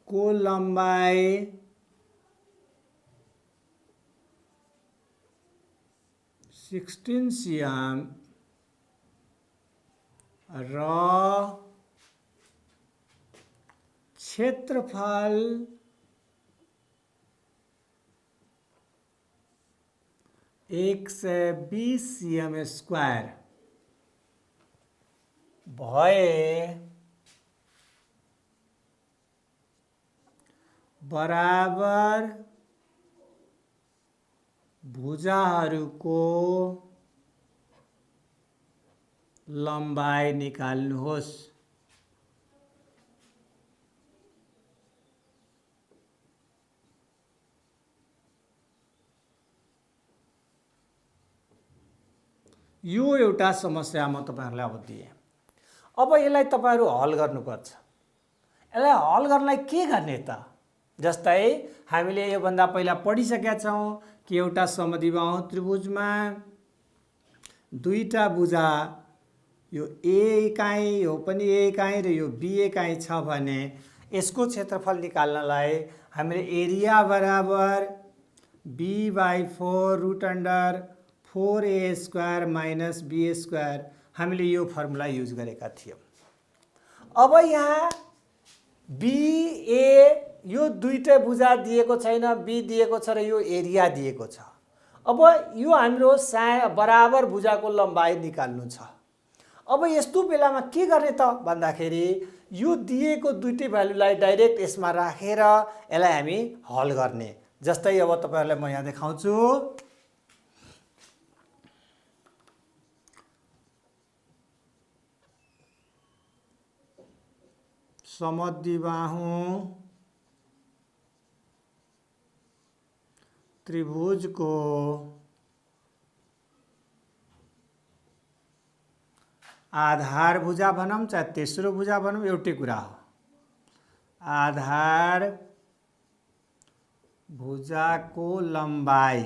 को लम्बाई 16 cm र क्षेत्रफल 120 cm स्क्वायर भए बराबर भुजाहरूको लम्बाई निकाल्नुहोस्। यो एउटा समस्या म तपाईहरुलाई अब दिएँ। अब यसलाई तपाईहरु हल गर्नुपर्छ। यसलाई हल गर्नलाई के गर्ने त? जस्तै हामीले यो भन्दा पहिला पढिसकेका छौं कि एउटा समद्विबाहु त्रिभुजमा दुईटा भुजा, यो ए एकाइ यो पनि ए एकाइ र यो बी एकाइ छ भने यसको क्षेत्रफल निकाल्नलाई हामीले एरिया बराबर b/4 root under 4a square minus b square हामीले यो फर्मुला युज गरेका थियौं। अब यहाँ BA यो दुईटै भुजा दिएको छैन, B दिएको छ र यो एरिया दिएको छ। अब यो हाम्रो बराबर भुजाको लम्बाई निकाल्नु छ। अब यस्तो बेलामा के गर्ने त भन्दाखेरि यो दिएको दुईटै भ्यालुलाई डाइरेक्ट यसमा राखेर यसलाई हामी हल गर्ने। जस्तै अब तपाईहरुलाई म यहाँ देखाउँछु। समद्विबाहु त्रिभुजको आधार भुजा भनौं चाहे तेस्रो भुजा भनौं एउटै कुरा हो। आधार भुजाको लम्बाई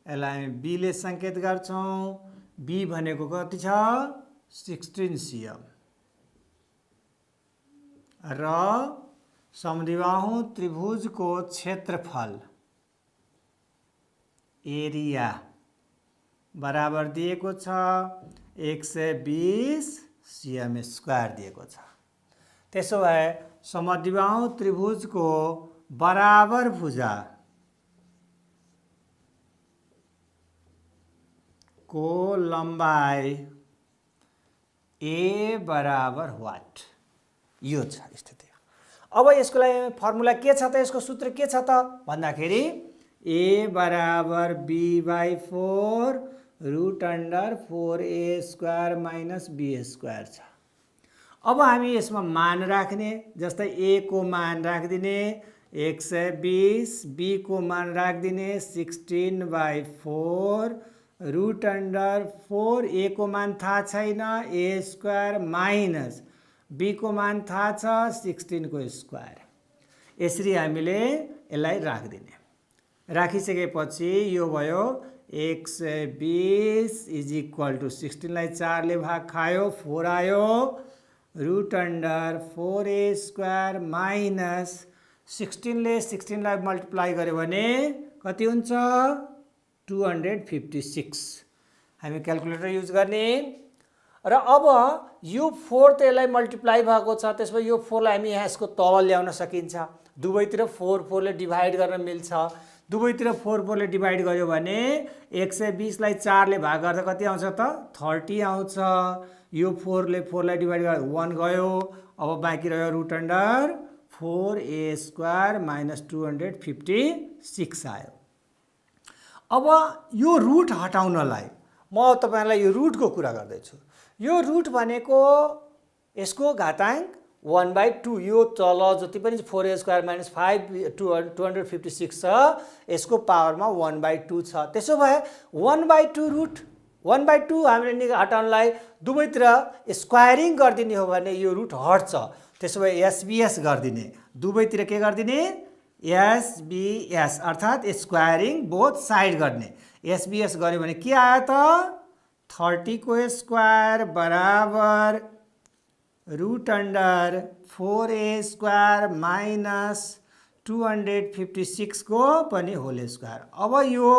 यसलाई b ले संकेत गर्छौं। b भनेको कति छ? 16 cm र समद्विबाहु त्रिभुजको क्षेत्रफल एरिया बराबर दिएको छ 120 cm स्क्वायर दिएको छ। त्यसो भए समद्विबाहु त्रिभुजको बराबर भुजा को लम्बाई a बराबर व्हाट? यो छ स्थिति। अब यसको लागि फर्मुला के छ त? यसको सूत्र के छ त भन्दाखेरि a बराबर b/4 root under 4a square minus b square छ। अब हामी यसमा मान राख्ने। जस्तै a को मान राखिदिने 120, b को मान राखिदिने 16/4 रुट अन्डर 4, a को मान थाहा छैन a स्क्वायर माइनस b को मान थाहा छ 16 को स्क्वायर। यसरी हामीले यसलाई राखिदिने। राखिसकेपछि यो भयो 120 इज इक्वल टु 16 लाई 4 ले भाग खायो 4 आयो रुट अन्डर 4a² माइनस 16 ले 16 लाई मल्टिप्लाई गर्यो भने कति हुन्छ 256 हामी क्याल्कुलेटर युज गर्ने र अब यो 4 त यसलाई मल्टिप्लाई भएको छ त्यसपछि यो 4 लाई हामी यहाँ यसको तल ल्याउन सकिन्छ दुवैतिर 4 4 ले डिभाइड गर्न मिल्छ दुवैतिर 4 4 ले डिभाइड गर्यो भने 120 लाई 4 ले भाग गर्दा कति आउँछ त 30 आउँछ यो 4 ले 4 लाई डिभाइड गर्दा 1 गयो अब बाँकी रह्यो रुट अन्डर 4a² माइनस 256 आयो अब यो रुट हटाउनलाई म तपाईहरुलाई यो रुटको कुरा गर्दैछु यो रुट भनेको यसको घातांक 1/2 यो तल जति पनि 4a² माइनस 256 छ यसको पावरमा 1/2 छ त्यसो भए 1/2 रुट 1/2 हामीले हटाउनलाई दुवैतिर स्क्वायरिङ गर्दिने हो भने यो रुट हट्छ त्यसो भए एसबीएस गर्दिने दुवैतिर के गर्दिने एसबीएस अर्थात स्क्वायरिङ बोथ साइड गर्ने एसबीएस गर्यो भने के आयो त 30 को स्क्वायर बराबर रुट अन्डर 4a² माइनस 256 को पनि होल स्क्वायर अब यो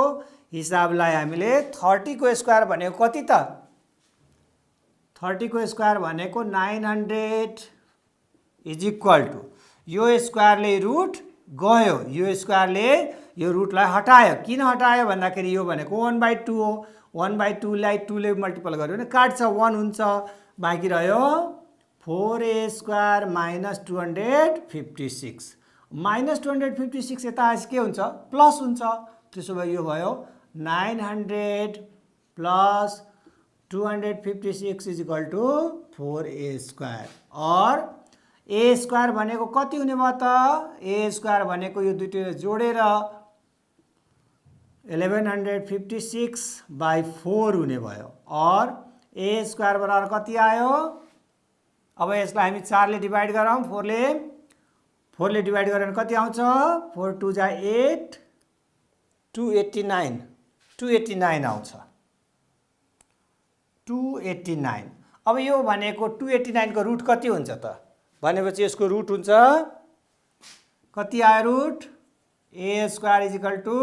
हिसाबलाई हामीले 30 को स्क्वायर भनेको कति त 30 को स्क्वायर भनेको 900 इज इक्वल टु यो स्क्वायरले रुट गयो यो स्क्वायरले यो रुटलाई हटायो किन हटायो भन्दाखेरि यो भनेको 1/2 हो 1/2 लाई 2 ले मल्टिपल गर्यो भने काट्छ 1 हुन्छ बाँकी रह्यो 4a² माइनस 256 माइनस 256 यता के हुन्छ प्लस हुन्छ त्यसो भए यो भयो 900 plus 256 is equal to 4a² और a² भनेको कति हुने भयो त a² भनेको यो दुईटै जोडेर 1156 by 4 हुने भयो और a² बराबर कति आयो अब यसलाई हामी 4 ले डिभाइड गरौँ 4 ले डिभाइड गर्यो भने कति आउँछ 4 2 जा 8 289 आउँछ 289 अब यो भनेको 289 को रुट कति हुन्छ त भनेपछि यसको रुट हुन्छ कति आयो root a² is equal to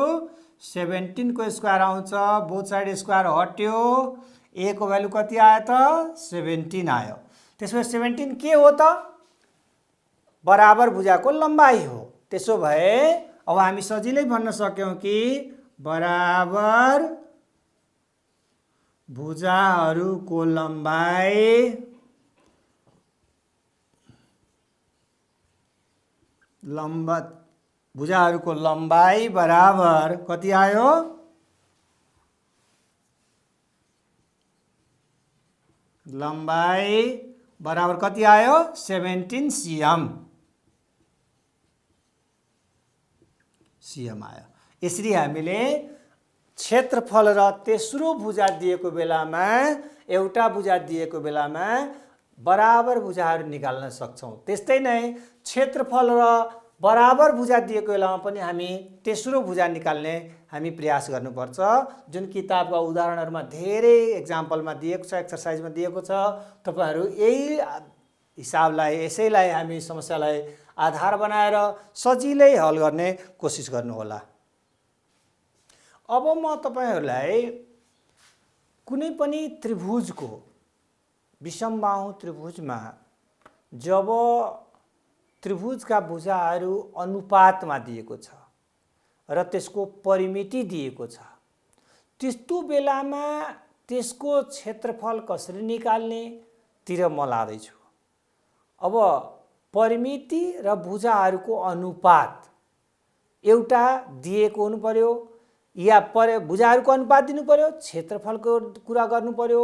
17 को स्क्वायर आउँछ बोथ साइड स्क्वायर हट्यो a को भ्यालु कति आयो त 17 आयो त्यसपछि 17 के हो त बराबर भुजाको लम्बाई हो त्यसो भए अब हामी सजिलै भन्न सक्यौं कि बराबर भुजाहरूको लम्बाई भुजाहरूको लम्बाई बराबर कति आयो लम्बाई बराबर कति आयो 17 cm आयो यसरी हामीले क्षेत्रफल र तेस्रो भुजा दिएको बेलामा एउटा भुजा दिएको बेलामा बराबर भुजाहरू निकाल्न सक्छौं त्यस्तै नै क्षेत्रफल र बराबर भुजा दिएको बेलामा पनि हामी तेस्रो भुजा निकाल्ने हामी प्रयास गर्नुपर्छ जुन किताबका उदाहरणहरुमा धेरै एक्जाम्पलमा दिएको छ एक्सरसाइजमा दिएको छ तपाईहरु यही हिसाबलाई यसैलाई हामी समस्यालाई आधार बनाएर सजिलै हल गर्ने कोसिस गर्नुहोला अब म तपाईहरुलाई कुनै पनि त्रिभुजको विषमबाहु त्रिभुजमा जब त्रिभुजका भुजाहरू अनुपातमा दिएको छ र त्यसको परिमिति दिएको छ त्यस्तो बेलामा त्यसको क्षेत्रफल कसरी निकाल्ने तिर म लादै छु अब परिमिति र भुजाहरूको अनुपात एउटा दिएको हुनु पर्यो या भुजाहरूको अनुपात दिनु पर्यो क्षेत्रफलको कुरा गर्नु पर्यो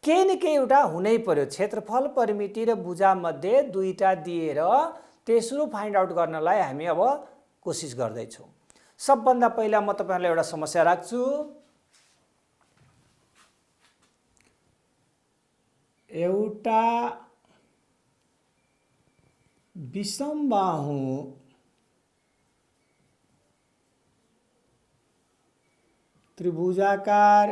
केही न केही एउटा हुनै पर्यो क्षेत्रफल परिमिति र भुजा मध्ये दुईटा दिएर तेस्रो फाइन्ड आउट गर्नलाई हामी अब कोसिस गर्दै छौं सबभन्दा पहिला म तपाईहरुलाई एउटा समस्या राख्छु एउटा विषमबाहु त्रिभुजाकार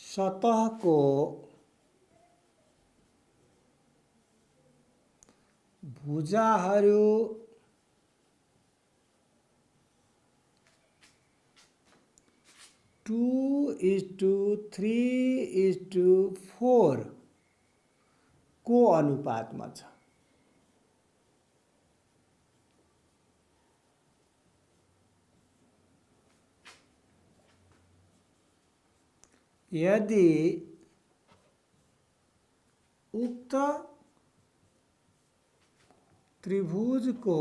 सतहको भुजाहरू 2:3:4 को अनुपातमा छ। यदि उक्त त्रिभुजको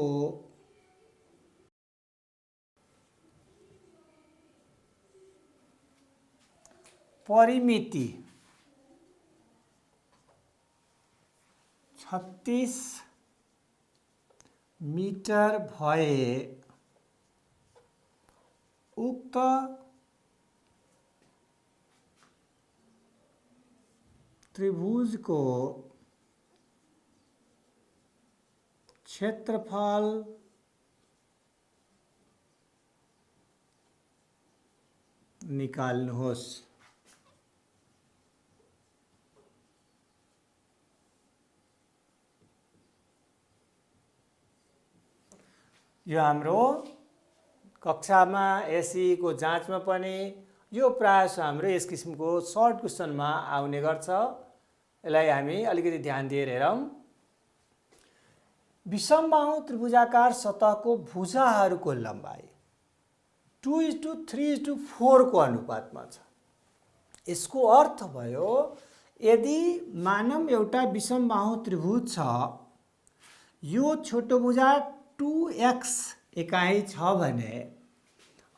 परिमिति 36 मिटर भए उक्त त्रिभुजको क्षेत्रफल निकाल्नुहोस्। यो हाम्रो कक्षामा एसईको जाँचमा पनि यो प्रायः हाम्रो यस किसिमको सर्ट क्वेसनमा आउने गर्छ। यसलाई हामी अलिकति ध्यान दिएर हेरौँ। विषमबाहु त्रिभुजाकार सतहको भुजाहरूको लम्बाइ 2:3:4 को अनुपातमा छ। यसको अर्थ भयो यदि मानव एउटा विषमबाहु त्रिभुज छ, यो छोटो भुजा 2x एकाइ छ भने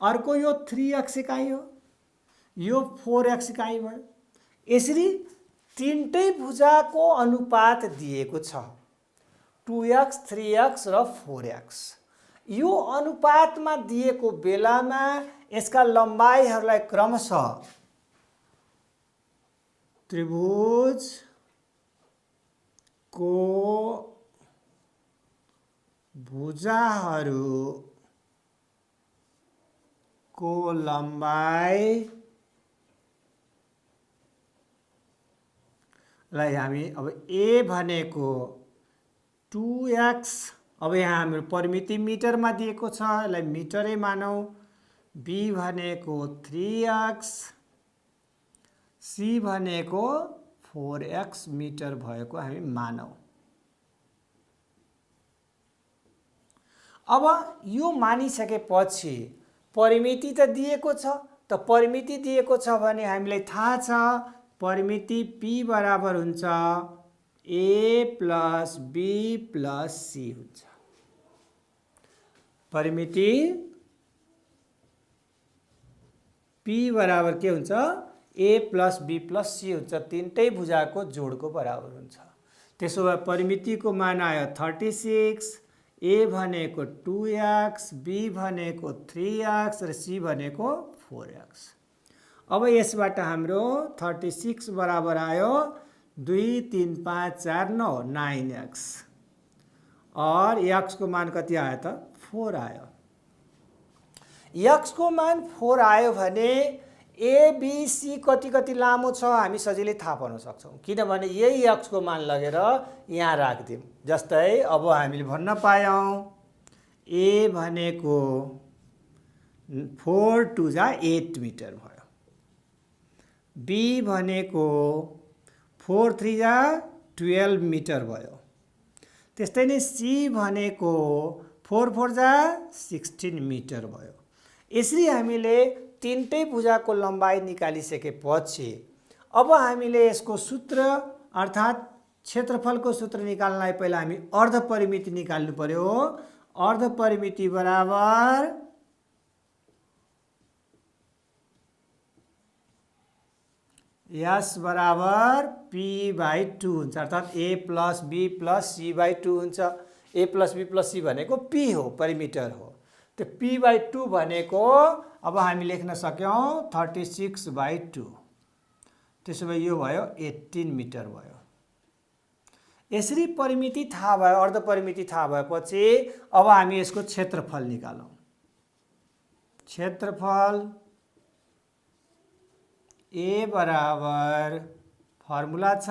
अर्को यो 3x एकाइ हो, यो 4x एकाइ भयो। यसरी तीनटै भुजाको अनुपात दिएको छ, 2x, 3x र 4x। यो अनुपातमा दिएको बेलामा यसका लम्बाइहरूलाई क्रमशः त्रिभुजको भुजाहरूको लम्बाइलाई हामी अब a भनेको 2x, अब यहाँ हाम्रो परिमिति मिटरमा दिएको छ, यसलाई मिटरै मानौँ। b भनेको 3x, c भनेको 4x मिटर भएको हामी मानौँ। अब यो मानिसकेपछि परिमिति त दिएको छ, त परिमिति दिएको छ भने हामीलाई थाहा छ परिमिति p बराबर हुन्छ a + b + c हुन्छ। परिमिति p बराबर के हुन्छ? a + b + c हुन्छ। तीनटै भुजाको जोडको बराबर हुन्छ। त्यसो भए परिमितिको मान आयो 36, a भनेको 2x, b भनेको 3x र c भनेको 4x। अब यसबाट हाम्रो 36 बराबर आयो 2, 3, 5, 4, 9, 9x और x को मान कति आयो त? 4 आयो। x को मान 4 आयो भने a, b, c कति लामो छ हामी सजिलै थाहा पाउन सक्छौँ, किनभने यही x को मान लगेर यहाँ राख्दियौँ। जस्तै अब हामीले भन्न पायौँ a भनेको 4 2 जा 8 मिटर भयो, b भनेको 4 3 जा 12 मिटर भयो, त्यस्तै नै c भनेको 4 4 जा 16 मिटर भयो। यसरी हामीले तीनटै भुजाको लम्बाइ निकालिसकेपछि अब हामीले यसको सूत्र अर्थात् क्षेत्रफलको सूत्र निकाल्नलाई पहिला हामी अर्ध परिमिति निकाल्नु पर्यो। अर्ध परिमिति बराबर s बराबर p/2 हुन्छ, अर्थात् a + b + c/2 हुन्छ। a + b + c भनेको p हो, परिमिटर हो। त्यो p/2 भनेको अब हामी लेख्न सक्यौँ 36/2। त्यसो भए यो भयो 18 मिटर भयो। यसरी परिमिति थाहा भयो, अर्धपरिमिति थाहा भएपछि अब हामी यसको क्षेत्रफल निकालौँ। क्षेत्रफल ए बराबर फर्मुला छ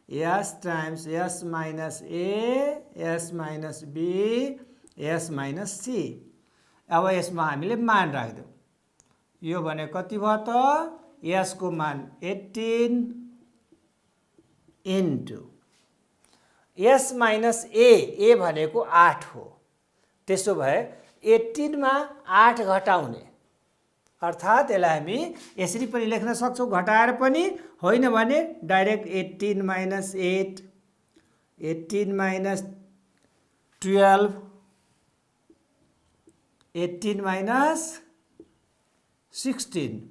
s times S minus A S minus be S minus c. अब यसमा हामीले मान राख्दियौँ। यो भने कति भयो त? यसको मान 18 इन्टु एस माइनस ए भनेको 8 हो। त्यसो भए 18 मा 8 घटाउने, अर्थात् यसलाई हामी यसरी पनि लेख्न सक्छौँ, घटाएर पनि, होइन भने डाइरेक्ट 18 माइनस 8, 18 माइनस 12, 18 माइनस 16,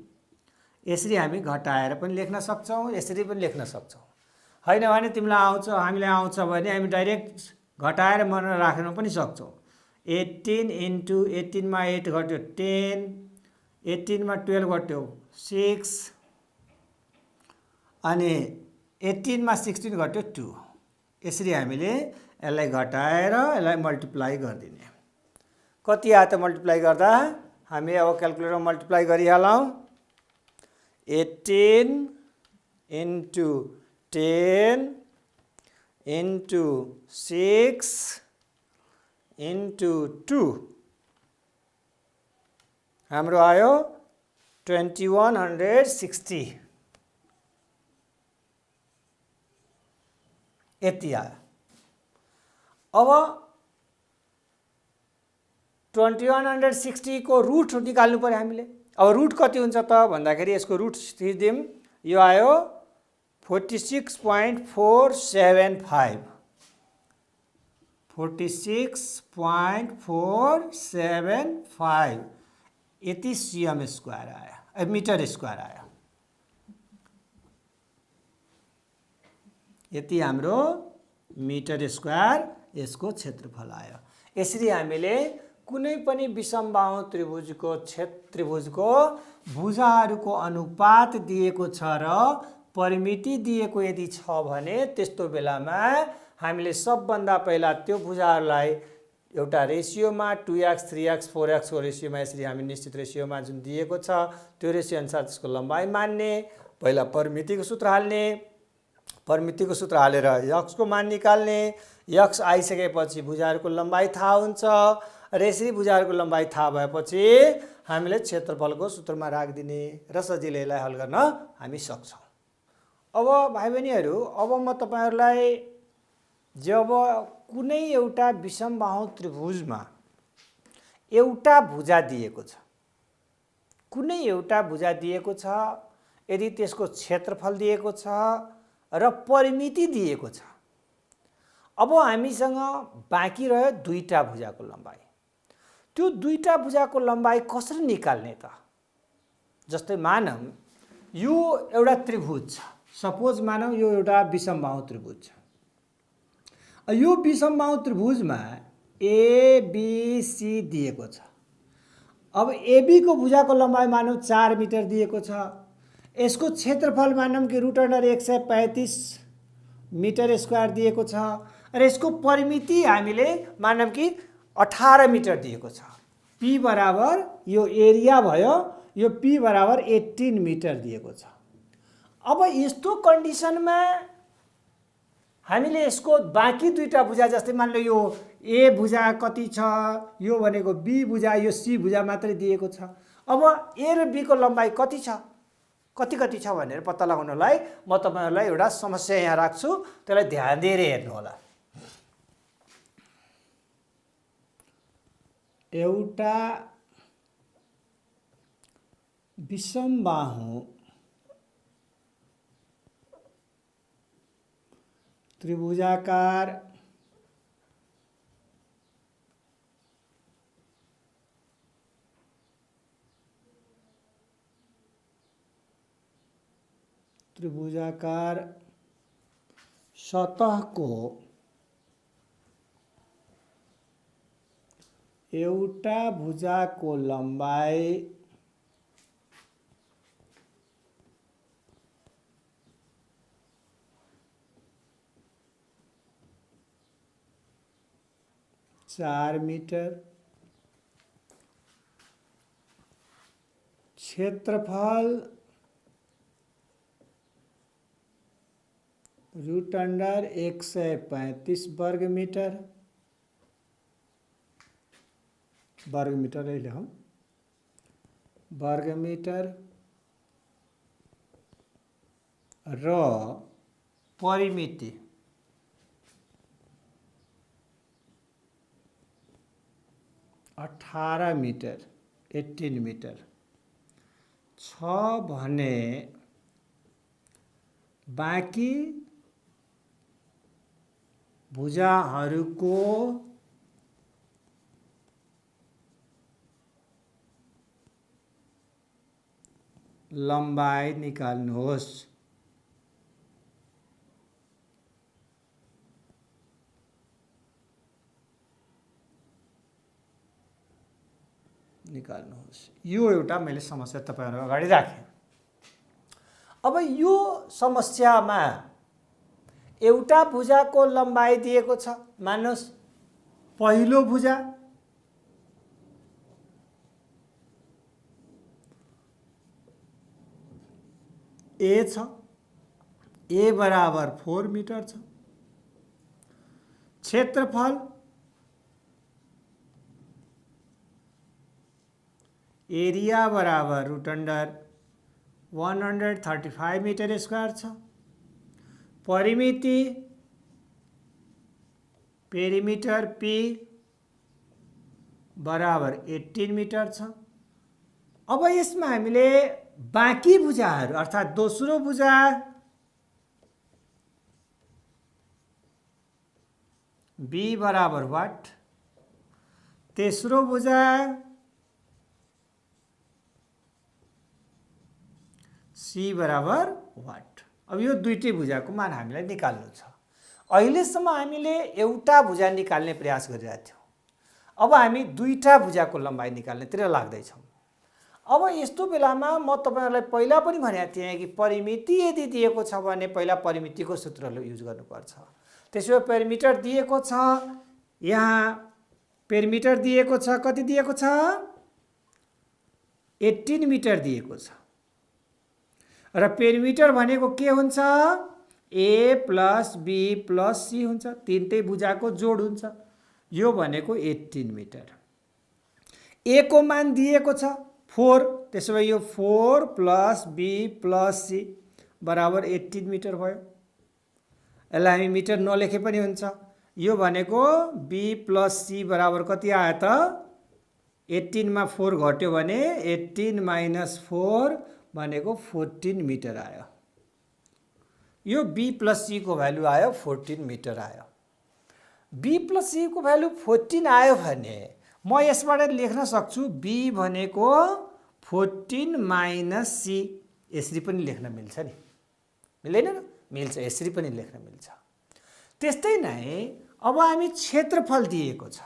यसरी हामी घटाएर पनि लेख्न सक्छौँ, यसरी पनि लेख्न सक्छौँ। होइन भने तिमीलाई आउँछ, हामीलाई आउँछ भने हामी डाइरेक्ट घटाएर मन राख्न पनि सक्छौँ। 18 इन्टु 18 मा 8 घट्यो 10, 18 मा 12 घट्यो 6, अनि 18 मा 16 घट्यो 2। यसरी हामीले यसलाई घटाएर यसलाई मल्टिप्लाई गरिदिने। कति आयो त मल्टिप्लाई गर्दा? हामी अब क्याल्कुलेटरमा मल्टिप्लाई गरिहालौँ। 18 इन्टु 10 इन्टु 6 इन्टु 2 हाम्रो आयो 2160। यति आयो। अब 2160 को रुट निकाल्नु पर्यो हामीले। अब रुट कति हुन्छ त भन्दाखेरि यसको रुट दियौँ, यो आयो 46.475, 46.475 यति सीएम स्क्वायर आयो, मिटर स्क्वायर आयो। यति हाम्रो मिटर स्क्वायर यसको क्षेत्रफल आयो। यसरी हामीले कुनै पनि विषमबाहु त्रिभुजको भुजाहरूको अनुपात दिएको छ र परिमिति दिएको यदि छ भने त्यस्तो बेलामा हामीले सबभन्दा पहिला त्यो भुजाहरूलाई एउटा रेसियोमा 2x 3x 4x को रेसियोमा यसरी हामी निश्चित रेसियोमा जुन दिएको छ त्यो रेसियो अनुसार त्यसको लम्बाइ मान्ने, पहिला परिमितिको सूत्र हाल्ने, परिमितिको सूत्र हालेर x को मान निकाल्ने, x आइसकेपछि भुजाहरूको लम्बाइ थाहा हुन्छ र यसरी भुजाहरूको लम्बाइ थाहा भएपछि हामीले क्षेत्रफलको सूत्रमा राखिदिने र सजिलै यसलाई हल गर्न हामी सक्छौँ। अब भाइ बहिनीहरू, अब म तपाईहरुलाई जब कुनै एउटा विषमबाहु त्रिभुजमा एउटा भुजा दिएको छ, कुनै एउटा भुजा दिएको छ, यदि त्यसको क्षेत्रफल दिएको छ र परिमिति दिएको छ, अब हामीसँग बाँकी रह्यो दुईटा भुजाको लम्बाइ। त्यो दुईटा भुजाको लम्बाइ कसरी निकाल्ने त? जस्तै मानौँ यो एउटा त्रिभुज छ, सपोज मानौँ यो एउटा विषमबाहु त्रिभुज छ। यो विषमबाहु त्रिभुजमा एबीसी दिएको छ। अब एबी को भुजाको लम्बाइ मानौँ 4 मिटर दिएको छ। यसको क्षेत्रफल मानौँ कि √135 मिटर स्क्वायर दिएको छ र यसको परिमिति हामीले मानौँ कि 18 मिटर दिएको छ। पी बराबर यो एरिया भयो, यो पी बराबर 18 मिटर दिएको छ। अब यस्तो कन्डिसनमा हामीले यसको बाँकी दुईटा भुजा, जस्तै मानलो यो ए भुजा कति छ, यो भनेको बी भुजा, यो सी भुजा मात्रै दिएको छ। अब ए र बी को लम्बाइ कति छ, कति कति छ भनेर पत्ता लगाउनलाई म तपाईहरुलाई एउटा समस्या यहाँ राख्छु, त्यसलाई ध्यान दिएर हेर्नु होला। एउटा विषमबाहु त्रिभुजाकार सतह को एउटा भुजाको लम्बाइ 4 मिटर। क्षेत्रफल √135 वर्ग मीटर। वर्ग मीटर ले हम वर्ग मीटर र परिमिति 18 मिटर 18 मिटर छ भने बाँकी भुजाहरूको लम्बाई निकाल्नुहोस्। यो एउटा मैले समस्या तपाईहरु अगाडि राखेँ। अब यो समस्यामा एउटा भुजाको लम्बाई दिएको छ। मान्नुस् पहिलो भुजा ए छ। ए बराबर 4 मिटर छ। क्षेत्रफल एरिया बराबर √135 मिटर स्क्वायर छ। परिमिति पेरिमिटर पी बराबर 18 मिटर छ। अब यसमा हामीले बाँकी भुजाहरू अर्थात् दोस्रो भुजा बी बराबर वाट, तेस्रो भुजा सी बराबर वाट। अब यो दुईटै भुजाको मान हामीलाई निकाल्नु छ। अहिलेसम्म हामीले एउटा भुजा निकाल्ने प्रयास गरिरहेका थियौँ। अब हामी दुईटा भुजाको लम्बाई निकाल्नेतिर लाग्दैछौँ। अब यस्तो बेलामा म तपाईहरुलाई पहिला पनि भनेको थिएँ कि परिमिति यदि दिएको छ भने पहिला परिमितिको सूत्र युज गर्नुपर्छ। त्यसो भए पेरिमिटर दिएको छ। यहाँ पेरिमिटर दिएको छ। कति दिएको छ? 18 मिटर दिएको छ। र पेरिमिटर भनेको के हुन्छ? ए प्लस बी प्लस सी हुन्छ। तीनटै भुजाको जोड हुन्छ। यो भनेको 18 मिटर। ए को मान दिएको छ 4। त्यसो भए यो 4 प्लस बी प्लस सी बराबर 18 मिटर भयो। यसलाई हामी मिटर नलेखे पनि हुन्छ। यो भनेको बी प्लस सी बराबर कति आयो त? 18 मा 4 घट्यो भने 18 माइनस 4 भनेको 14 मिटर आयो। यो बी प्लस सी को भ्यालु आयो 14 मिटर आयो। बी प्लस सी को भ्यालु 14 आयो भने म यसबाट लेख्न सक्छु बी भनेको 14 माइनस सी। यसरी पनि लेख्न मिल्छ नि, मिल्दैन र? मिल्छ, यसरी पनि लेख्न मिल्छ। त्यस्तै नै अब हामी क्षेत्रफल दिएको छ।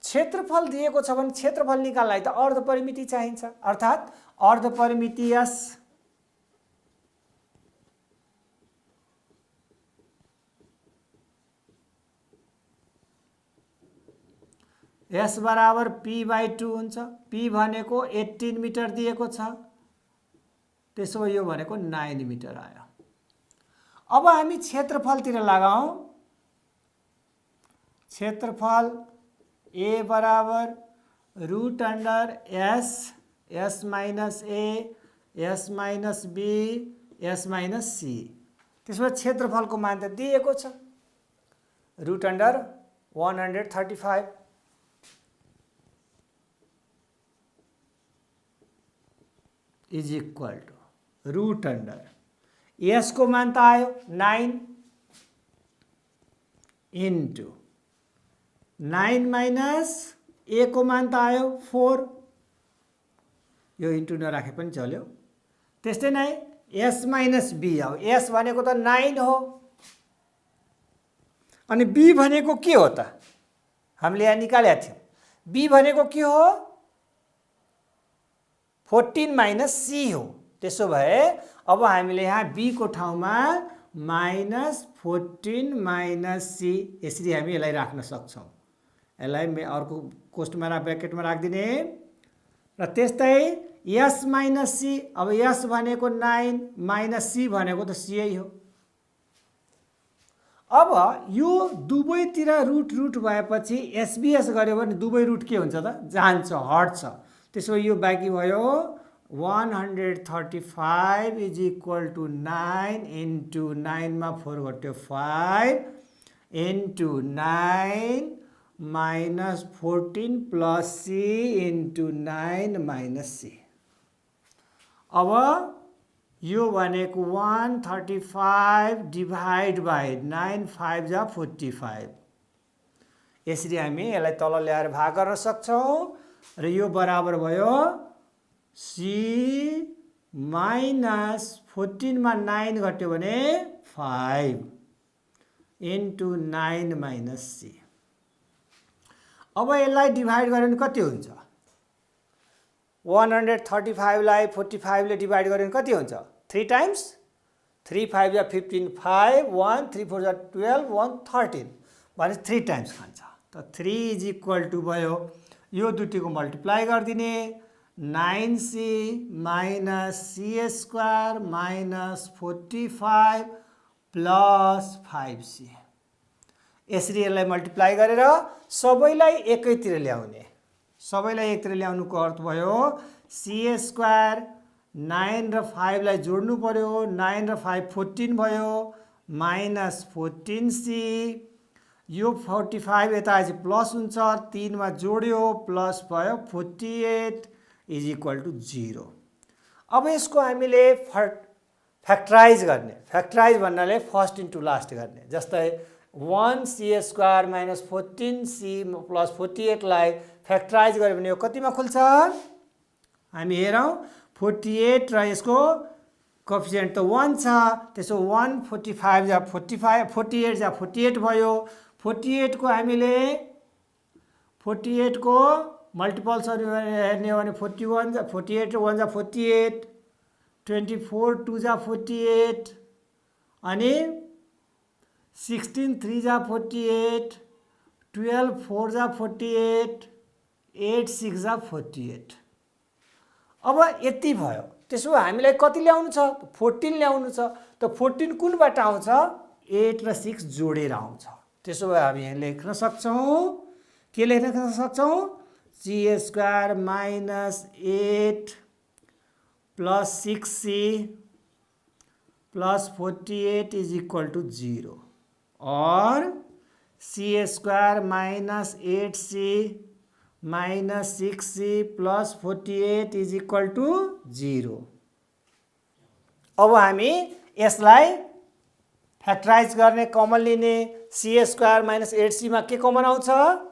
क्षेत्रफल दिएको छ भने क्षेत्रफल निकाल्नलाई त अर्ध परिमिति चाहिन्छ। अर्थात् अर्ध परिमिति S बराबर p/2 हुन्छ। p भनेको 18 मिटर दिएको छ। त्यसो भए यो भनेको 9 मिटर आयो। अब हामी क्षेत्रफलतिर लगाऊ। क्षेत्रफल a बराबर √S S minus a S minus b S minus c। त्यसो भए क्षेत्रफलको मान त दिएको छ √135 इज इक्वल टू √। S को मान त आयो 9 इन्टु 9 माइनस a को मान त आयो 4। यो इन्टु नराखे पनि चल्यो। त्यस्तै नै S माइनस b आयो। S भनेको त 9 हो। अनि b भनेको के हो त? हामीले यहाँ निकालेका थियौँ। b भनेको के हो? 14 माइनस c हो। त्यसो भए अब हामीले यहाँ b को ठाउँमा -14 माइनस c यसरी हामी यसलाई राख्न सक्छौँ। यसलाई अर्को कोष्टमा ब्र्याकेटमा राखिदिने र त्यस्तै एस माइनस सी। अब एस भनेको 9 माइनस सी भनेको त सी हो। अब यो दुवैतिर रुट भएपछि एसबिएस गर्यो भने दुवै रुट के हुन्छ त जान्छ, हट्छ। त्यसो यो बाँकी भयो 135 इज इक्वल टु 9 इन्टु 9 मा 4 घट्यो 5 into 9 minus 14 plus c into 9 minus c. अब यो भनेको 135 डिभाइड बाई 9 5 जा 45। यसरी हामी यसलाई तल ल्याएर भाग गर्न सक्छौँ र यो बराबर भयो सी माइनस 14 मा 9 घट्यो भने 5 इन्टु 9 माइनस सी। अब यसलाई डिभाइड गर्यो भने कति हुन्छ? 135 लाई 45 ले डिभाइड गर्यो भने कति हुन्छ? 3 टाइम्स 3 5 जा 15 5 1 3 4 जा 12 1 13 भने 3 टाइम्स खान्छ। त 3 इज इक्वल टु भयो यो दुईको मल्टिप्लाई गरिदिने 9c minus c square minus 45 plus 5c। यसरी यसलाई मल्टिप्लाई गरेर सबैलाई एकैतिर ल्याउने। सबैलाई एकतिर ल्याउनुको अर्थ भयो सी स्क्वायर 9 र 5 लाई जोड्नु पर्यो, 9 र 5 14 भयो माइनस 14c। यो 45 यता आएपछि प्लस हुन्छ, 3 मा जोड्यो प्लस भयो 48 इज इक्वल टु 0। अब यसको हामीले फ्याक्टराइज गर्ने। फ्याक्टराइज भन्नाले फर्स्ट इन्टु लास्ट गर्ने। जस्तै 1c square minus 14c plus 48 लाई फ्याक्टराइज गर्यो भने यो कतिमा खुल्छ? हामी हेरौँ 48 र यसको कोएफिसिएन्ट त 1 छ। त्यसो 145 जा 45 48 जा 48 भयो। 48 को हामीले 48 को मल्टिपल्सहरू हेर्ने हो भने 41 जा 48 र 1 जा 48 24 2 जा 48 अनि 16 3 जा 48 12 4 जा 48 8 6 जा 48। अब यति भयो। त्यसो हामीलाई कति ल्याउनु छ? 14 ल्याउनु छ। त 14 कुनबाट आउँछ? 8 र 6 जोडेर आउँछ। त्यसो भए हामी यहाँ लेख्न सक्छौँ। के लेख्न सक्छौँ? C square minus 8 plus 6c plus 48 is equal to 0 और c square minus 8c minus 6c plus 48 is equal to 0। अब हामी यसलाई फ्याक्टराइज गर्ने, कमन लिने। सी स्क्वायर माइनस 8c मा के कमन आउँछ?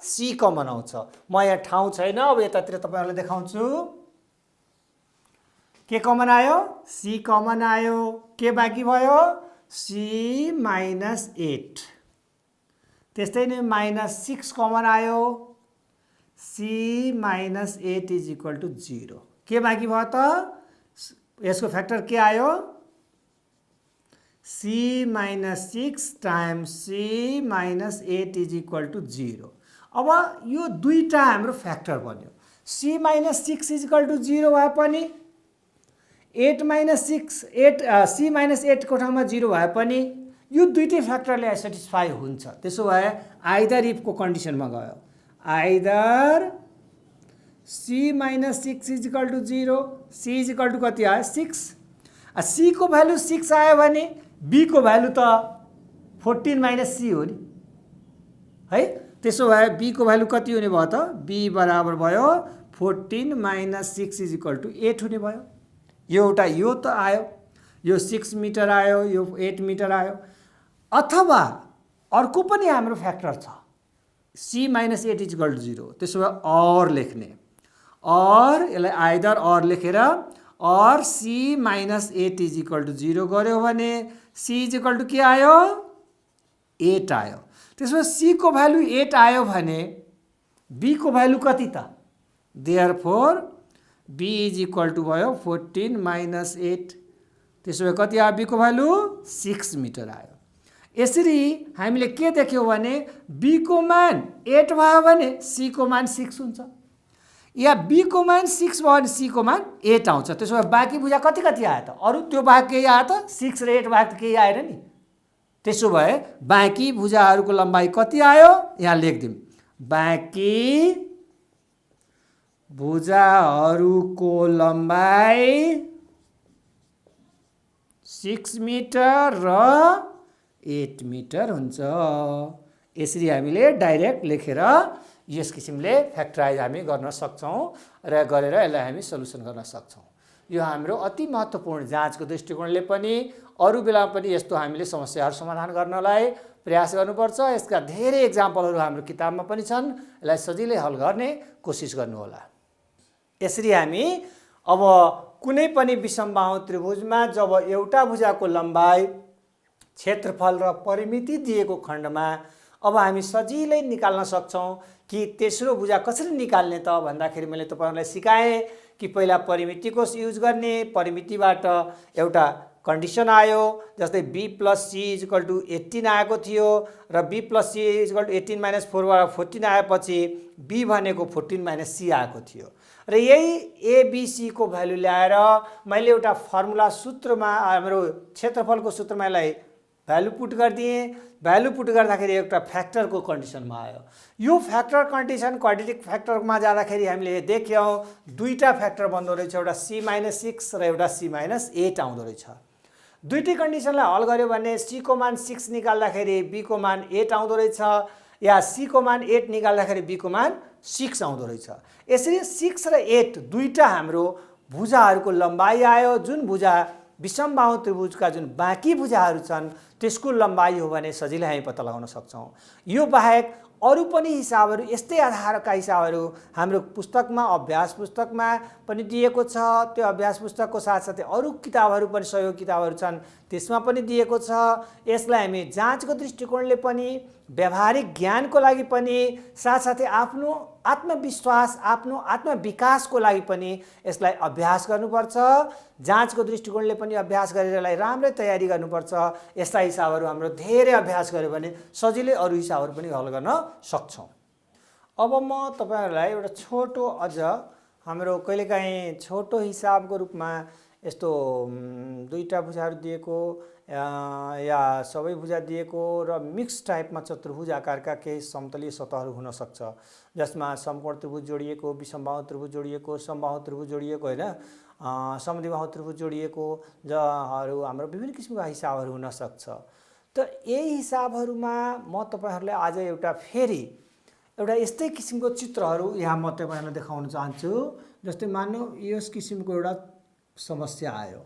सी कमन आउँछ। म यहाँ ठाउँ छैन, अब यतातिर तपाईँहरूलाई देखाउँछु। के कमन आयो? सी कमन आयो। के बाँकी भयो? C minus 8। त्यस्तै नै माइनस 6 कमन आयो। C minus 8 is equal to 0। के बाँकी भयो त? यसको फ्याक्टर के आयो? C minus 6 times c minus 8 is equal to 0। अब यो दुईटा हाम्रो फ्याक्टर बन्यो। C minus 6 is equal to 0 भए पनि 8 माइनस 6 8 सी माइनस 8 को ठाउँमा 0 भए पनि यो दुईटै फ्याक्टरले सेटिस्फाई हुन्छ। त्यसो भए आइदर इफको कन्डिसनमा गयो। Either c minus 6 is equal to 0, c is equal to कति आयो? 6। सी को भ्यालु 6 आयो भने बी को भ्यालु त 14 माइनस सी हो नि है। त्यसो भए बी को भ्यालु कति हुने भयो त? बी बराबर भयो 14 माइनस 6 इज इक्वल टु 8 हुने भयो। यो एउटा यो त आयो, यो 6 मिटर आयो, यो 8 मिटर आयो। अथवा अर्को पनि हाम्रो फ्याक्टर छ, c minus 8 is equal to 0। त्यसो भए और लेख्ने, और यसलाई आइदर और लेखेर और c minus 8 is equal to 0 गऱ्यो भने सी इज इक्वल टु के आयो? 8 आयो। त्यसो सी को भ्यालु 8 आयो भने बी को भ्यालु कति त? Therefore b is equal to भयो 14 माइनस 8। त्यसो भए कति आयो? बी को भ्यालु 6 मिटर आयो। यसरी हामीले के देख्यौँ भने b को मान 8 भयो भने c को मान 6 हुन्छ, या b को मान 6 भयो भने c को मान 8 आउँछ। त्यसो भए बाँकी भुजा कति कति आयो त? अरू त्यो बाहेक केही आयो त? 6 र 8 बाहेक त केही आएन नि। त्यसो भए बाँकी भुजाहरूको लम्बाइ कति आयो? यहाँ लेखिदिउँ, बाँकी भुजाहरूको लम्बाइ 6 मिटर र 8 मिटर हुन्छ। यसरी हामीले डाइरेक्ट लेखेर यस किसिमले फ्याक्टराइज हामी गर्न सक्छौँ र गरेर यसलाई हामी सल्युसन गर्न सक्छौँ। यो हाम्रो अति महत्त्वपूर्ण जाँचको दृष्टिकोणले पनि अरू बेला पनि यस्तो हामीले समस्याहरू समाधान गर्नलाई प्रयास गर्नुपर्छ। यसका धेरै एक्जाम्पलहरू हाम्रो किताबमा पनि छन्, यसलाई सजिलै हल गर्ने कोसिस गर्नुहोला। यसरी हामी अब कुनै पनि विषमबाहु त्रिभुजमा जब एउटा भुजाको लम्बाइ, क्षेत्रफल र परिमिति दिएको खण्डमा अब हामी सजिलै निकाल्न सक्छौँ कि तेस्रो भुजा कसरी निकाल्ने त भन्दाखेरि मैले तपाईहरुलाई सिकाएँ कि पहिला परिमितिको युज गर्ने, परिमितिबाट एउटा कन्डिसन आयो, जस्तै b + c = 18 आएको थियो र b + c = 18 - 4 बाट 14 आएपछि b भनेको 14 - c आएको थियो र यही abc को भ्यालु ल्याएर मैले एउटा फर्मुला सूत्रमा हाम्रो क्षेत्रफलको सूत्रमा यसलाई भ्यालु पुट गरिदिएँ। भ्यालु पुट गर्दाखेरि एउटा फ्याक्टरको कन्डिसनमा आयो। यो फ्याक्टर कन्डिसन क्वाड्रेटिक फ्याक्टरमा जाँदाखेरि हामीले देख्यौँ दुईटा फ्याक्टर बन्दो रहेछ, एउटा c - 6 र एउटा c - 8 आउँदो रहेछ। दुईटै कन्डिसनलाई हल गर्यो भने c को मान 6 निकाल्दाखेरि b को मान 8 आउँदो रहेछ, या c को मान 8 निकाल्दाखेरि b को मान 6 आउँदो रहेछ। यसरी 6 र 8 दुईटा हाम्रो भुजाहरूको लम्बाइ आयो। जुन भुजा विषमबाहु त्रिभुजका जुन बाँकी भुजाहरू छन् त्यसको लम्बाइ हो भने सजिलै हामी पत्ता लगाउन सक्छौँ। यो बाहेक अरू पनि हिसाबहरू, यस्तै आधारका हिसाबहरू हाम्रो पुस्तकमा, अभ्यास पुस्तकमा पनि दिएको छ। त्यो अभ्यास पुस्तकको साथसाथै अरू किताबहरू पनि, सहयोग किताबहरू छन्, त्यसमा पनि दिएको छ। यसलाई हामी जाँचको दृष्टिकोणले पनि, व्यावहारिक ज्ञानको लागि पनि, साथसाथै आफ्नो आत्मविश्वास, आफ्नो आत्मविकासको लागि पनि यसलाई अभ्यास गर्नुपर्छ। जाँचको दृष्टिकोणले पनि अभ्यास गरेर यसलाई राम्रै तयारी गर्नुपर्छ। यस्ता हिसाबहरू हाम्रो धेरै अभ्यास गर्यो भने सजिलै अरू हिसाबहरू पनि हल गर्न सक्छौँ। अब म तपाईहरुलाई एउटा छोटो अझ हाम्रो कहिलेकाहीँ छोटो हिसाबको रूपमा यस्तो दुईटा भुजाहरू दिएको या सबै भुजा दिएको र मिक्स टाइपमा चतुर्भुज आकारका केही समतलीय सतहहरू हुन सक्छ, जसमा समकोण त्रिभुज जोडिएको, विषमबाहु त्रिभुज जोडिएको, समबाहु त्रिभुज जोडिएको, हैन, समद्विबाहु त्रिभुज जोडिएको जहरू हाम्रो विभिन्न किसिमका हिसाबहरू हुन सक्छ। त यही हिसाबहरूमा म तपाईहरुलाई आज एउटा फेरि एउटा यस्तै किसिमको चित्रहरू यहाँ म तपाईहरुलाई देखाउन चाहन्छु। जस्तै मान्नु यस किसिमको एउटा समस्या आयो।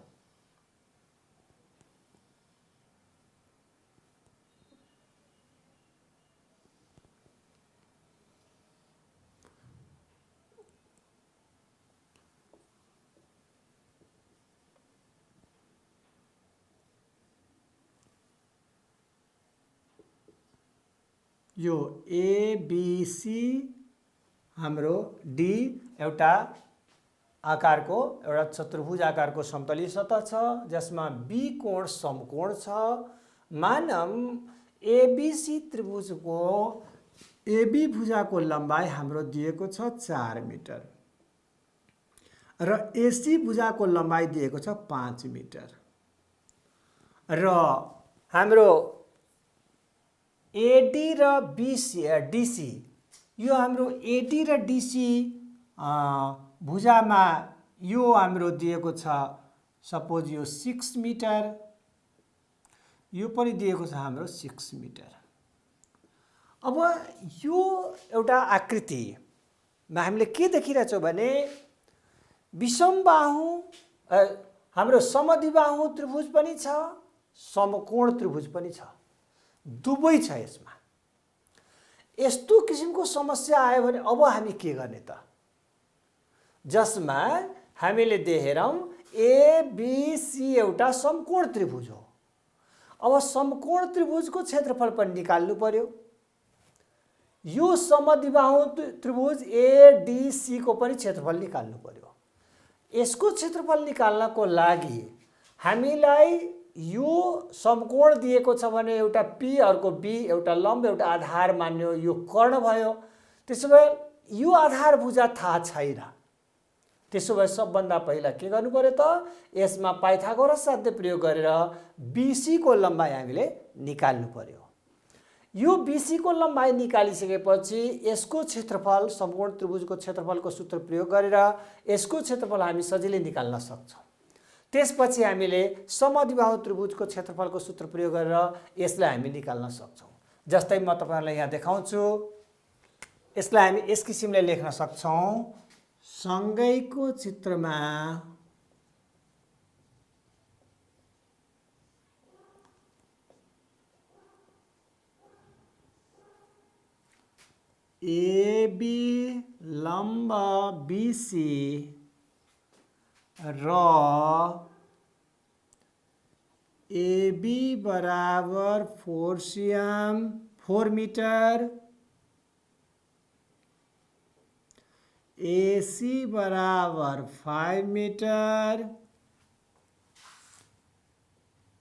यो एबीसी हाम्रो डी एउटा आकारको एउटा चतुर्भुज आकारको समतलीय सतह छ, जसमा बी कोण समकोण छ। मानम एबीसी त्रिभुजको एबी भुजाको लम्बाइ हाम्रो दिएको छ 4 मिटर र एसी भुजाको लम्बाइ दिएको छ 5 मिटर र हाम्रो एडी र बीसी डीसी, यो हाम्रो एडी र डीसी भुजामा यो हाम्रो दिएको छ सपोज यो 6 मिटर, यो पनि दिएको छ हाम्रो 6 मिटर। अब यो एउटा आकृतिमा हामीले के देखिरहेछौँ भने विषमबाहु हाम्रो समद्विबाहु त्रिभुज पनि छ, समकोण त्रिभुज पनि छ, दुवै छ। यसमा यस्तो किसिमको समस्या आयो भने अब हामी के गर्ने त? जसमा हामीले देखेरौँ एबीसी एउटा समकोण त्रिभुज हो। अब समकोण त्रिभुजको क्षेत्रफल पनि निकाल्नु पर्यो। यो समद्विबाहु त्रिभुज एडीसी को पनि क्षेत्रफल निकाल्नु पर्यो। यसको क्षेत्रफल निकाल्नको लागि हामीलाई यो समकोण दिएको छ भने एउटा पी अर्को बी, एउटा लम्ब एउटा आधार मान्यो, यो कर्ण भयो। त्यसो भए यो आधारभुजा थाहा छैन। त्यसो भए सबभन्दा पहिला के गर्नु पर्यो त, यसमा पाइथागोरस साध्य प्रयोग गरेर बीसी को लम्बाइ हामीले निकाल्नु पर्यो। यो बीसी को लम्बाइ निकालिसकेपछि यसको क्षेत्रफल, समकोण त्रिभुजको क्षेत्रफलको सूत्र प्रयोग गरेर यसको क्षेत्रफल हामी सजिलै निकाल्न सक्छौँ। त्यसपछि हामीले समद्विबाहु त्रिभुजको क्षेत्रफलको सूत्र प्रयोग गरेर यसलाई हामी निकाल्न सक्छौँ। जस्तै म तपाईहरुलाई यहाँ देखाउँछु। यसलाई हामी यस किसिमले लेख्न सक्छौँ। सँगैको चित्रमा AB लम्ब BC र AB बराबर 4 cm 4 मिटर, AC बराबर 5 मिटर,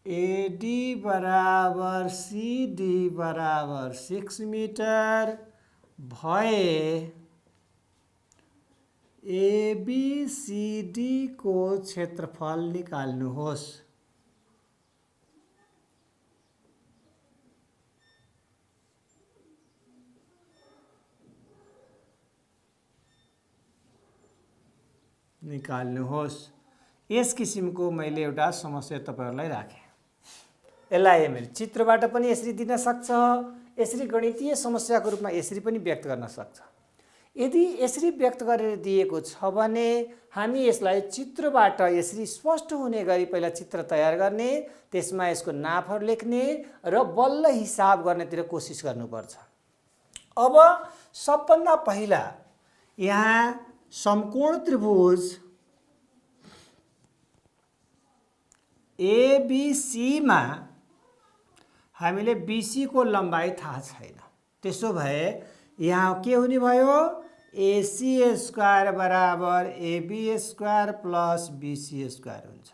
AD बराबर CD बराबर 6 मिटर भए ABCD को क्षेत्रफल निकाल्नुहोस्। यस किसिमको मैले एउटा समस्या तपाईहरुलाई राखेँ। यसलाई मैले चित्रबाट पनि यसरी दिन सक्छ, यसरी गणितीय समस्याको रूपमा यसरी पनि व्यक्त गर्न सक्छ। यदि यसरी व्यक्त गरेर दिएको छ भने हामी यसलाई चित्रबाट यसरी स्पष्ट हुने गरी पहिला चित्र तयार गर्ने, त्यसमा यसको नापहरु लेख्ने र बल्ल हिसाब गर्नेतिर कोसिस गर्नुपर्छ। अब सबभन्दा पहिला यहाँ समकोण त्रिभुज ABC मा हामीले BC को लम्बाइ थाहा छैन। त्यसो भए यहाँ के हुने भयो, AC स्क्वायर बराबर AB square plus BC square हुन्छ।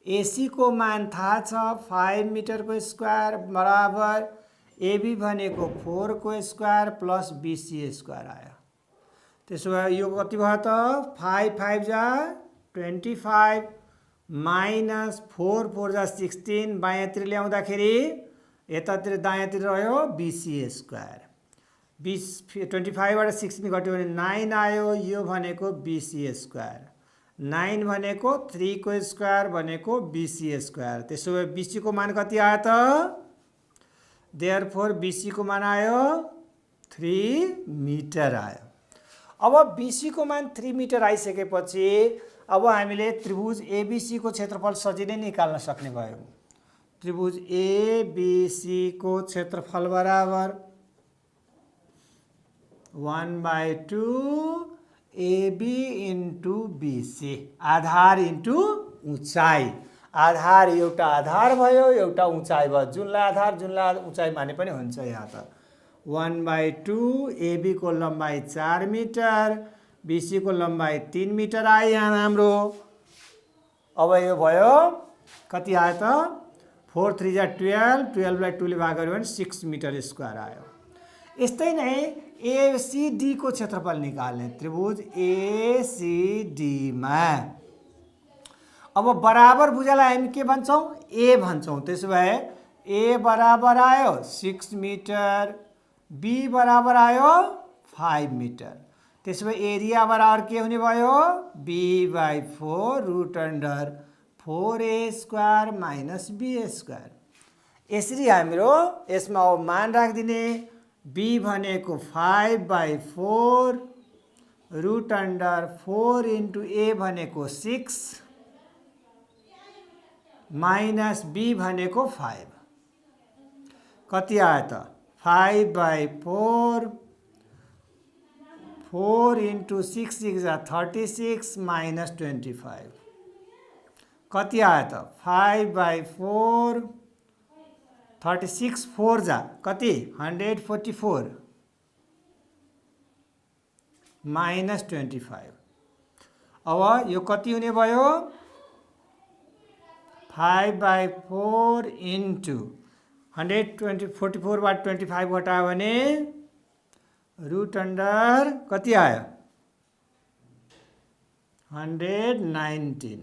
AC को मान थाहा छ 5 मिटर को स्क्वायर बराबर AB भनेको 4 को स्क्वायर प्लस BC स्क्वायर आयो। त्यसो भए यो कति भयो त, 5 5 जा 25 माइनस 4 4 जा 16, बायाँतिर ल्याउँदाखेरि यतातिर दायाँतिर रह्यो BC स्क्वायर। 25 बाट 16 घट्यो भने 9 आयो, यो भनेको BC स्क्वायर। 9 भनेको 3 को स्क्वायर भनेको BC स्क्वायर। त्यसो भए BC को मान कति आयो त, देयरफोर BC को मान आयो 3 मिटर आयो। अब BC को मान 3 मिटर आइसकेपछि अब हामीले त्रिभुज ABC को क्षेत्रफल सजिलै निकाल्न सक्ने भयो। त्रिभुज ABC को क्षेत्रफल बराबर 1/2 AB इन्टु BC, आधार इन्टु उचाइ। आधार एउटा आधार भयो, एउटा उचाइ भयो। जुनलाई आधार जुनलाई उचाइ माने पनि हुन्छ। यहाँ त 1/2 AB को लम्बाइ 4 मिटर, BC को लम्बाइ 3 मिटर आयो यहाँ हाम्रो। अब यो भयो कति आयो त, 4 3 जा 12, 12 लाई 2 ले भाग गर्यो भने 6 मिटर स्क्वायर आयो। यस्तै नै ACD को क्षेत्रफल निकाल्ने। त्रिभुज ACD मा अब बराबर भुजालाई हामी के भन्छौँ, A भन्छौँ। त्यसो भए A बराबर आयो 6 मिटर, B बराबर आयो 5 मिटर। त्यसो भए एरिया बराबर के हुने भयो, B/4 root under 4A square minus B square. यसरी हाम्रो यसमा अब मान राखिदिने। B भनेको 5/4 रुट अन्डर 4 इन्टु A भनेको 6 माइनस B भनेको 5। कति आयो त, 5/4 4 इन्टु 6 6 जा 36 माइनस 25। कति आयो त, 5/4 36 4 जा कति 144 माइनस 25। अब यो कति हुने भयो, 5/4 इन्टु 144 बाट 25 घटायो भने रुट अन्डर कति आयो 119।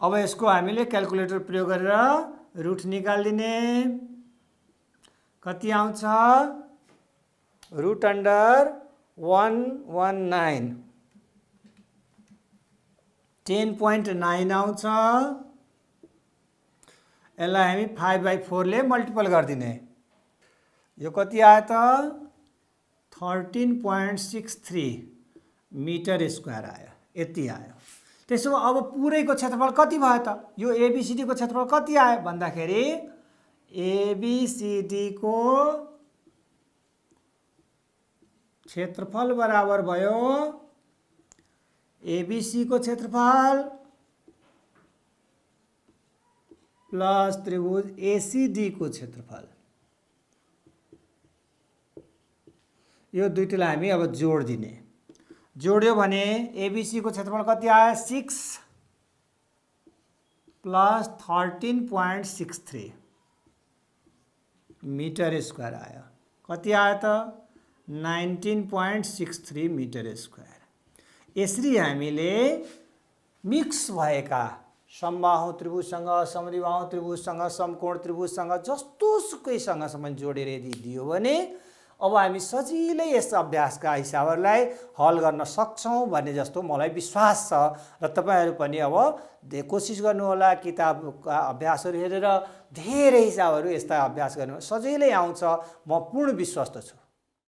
अब यसको हामीले क्याल्कुलेटर प्रयोग गरेर रुट निकाल्दिने कति आउँछ रुट अन्डर 119 10.9 आउँछ। यसलाई हामी 5/4 ले मल्टिपल गरिदिने यो कति आयो त 13.63 मिटर स्क्वायर आयो यति आयो। त्यसो अब पुरैको क्षेत्रफल कति भयो त यो एबीसीडी को क्षेत्रफल कति आयो भन्दाखेरि एबीसीडी को क्षेत्रफल बराबर भयो एबीसी को क्षेत्रफल प्लस त्रिभुज एसीडी को क्षेत्रफल। यो दुईटैलाई हामी अब जोड दिने जोड्यो भने एबीसी को क्षेत्रफल कति आयो 6 प्लस 13.63 मिटर स्क्वायर आयो कति आयो त 19.63 मिटर स्क्वायर। यसरी हामीले मिक्स भएका समबाहु त्रिभुजसँग समद्विबाहु त्रिभुजसँग समकोण त्रिभुजसँग जस्तोसुकैसँग सम्बन्ध जोडेर यदि दियो भने अब हामी सजिलै यस अभ्यासका हिसाबहरूलाई हल गर्न सक्छौं भन्ने जस्तो मलाई विश्वास छ र तपाईहरु पनि अब कोसिस गर्नुहोला किताबका अभ्यासहरू हेरेर धेरै हिसाबहरू यस्ता अभ्यास गर्नु सजिलै आउँछ म पूर्ण विश्वस्त छु।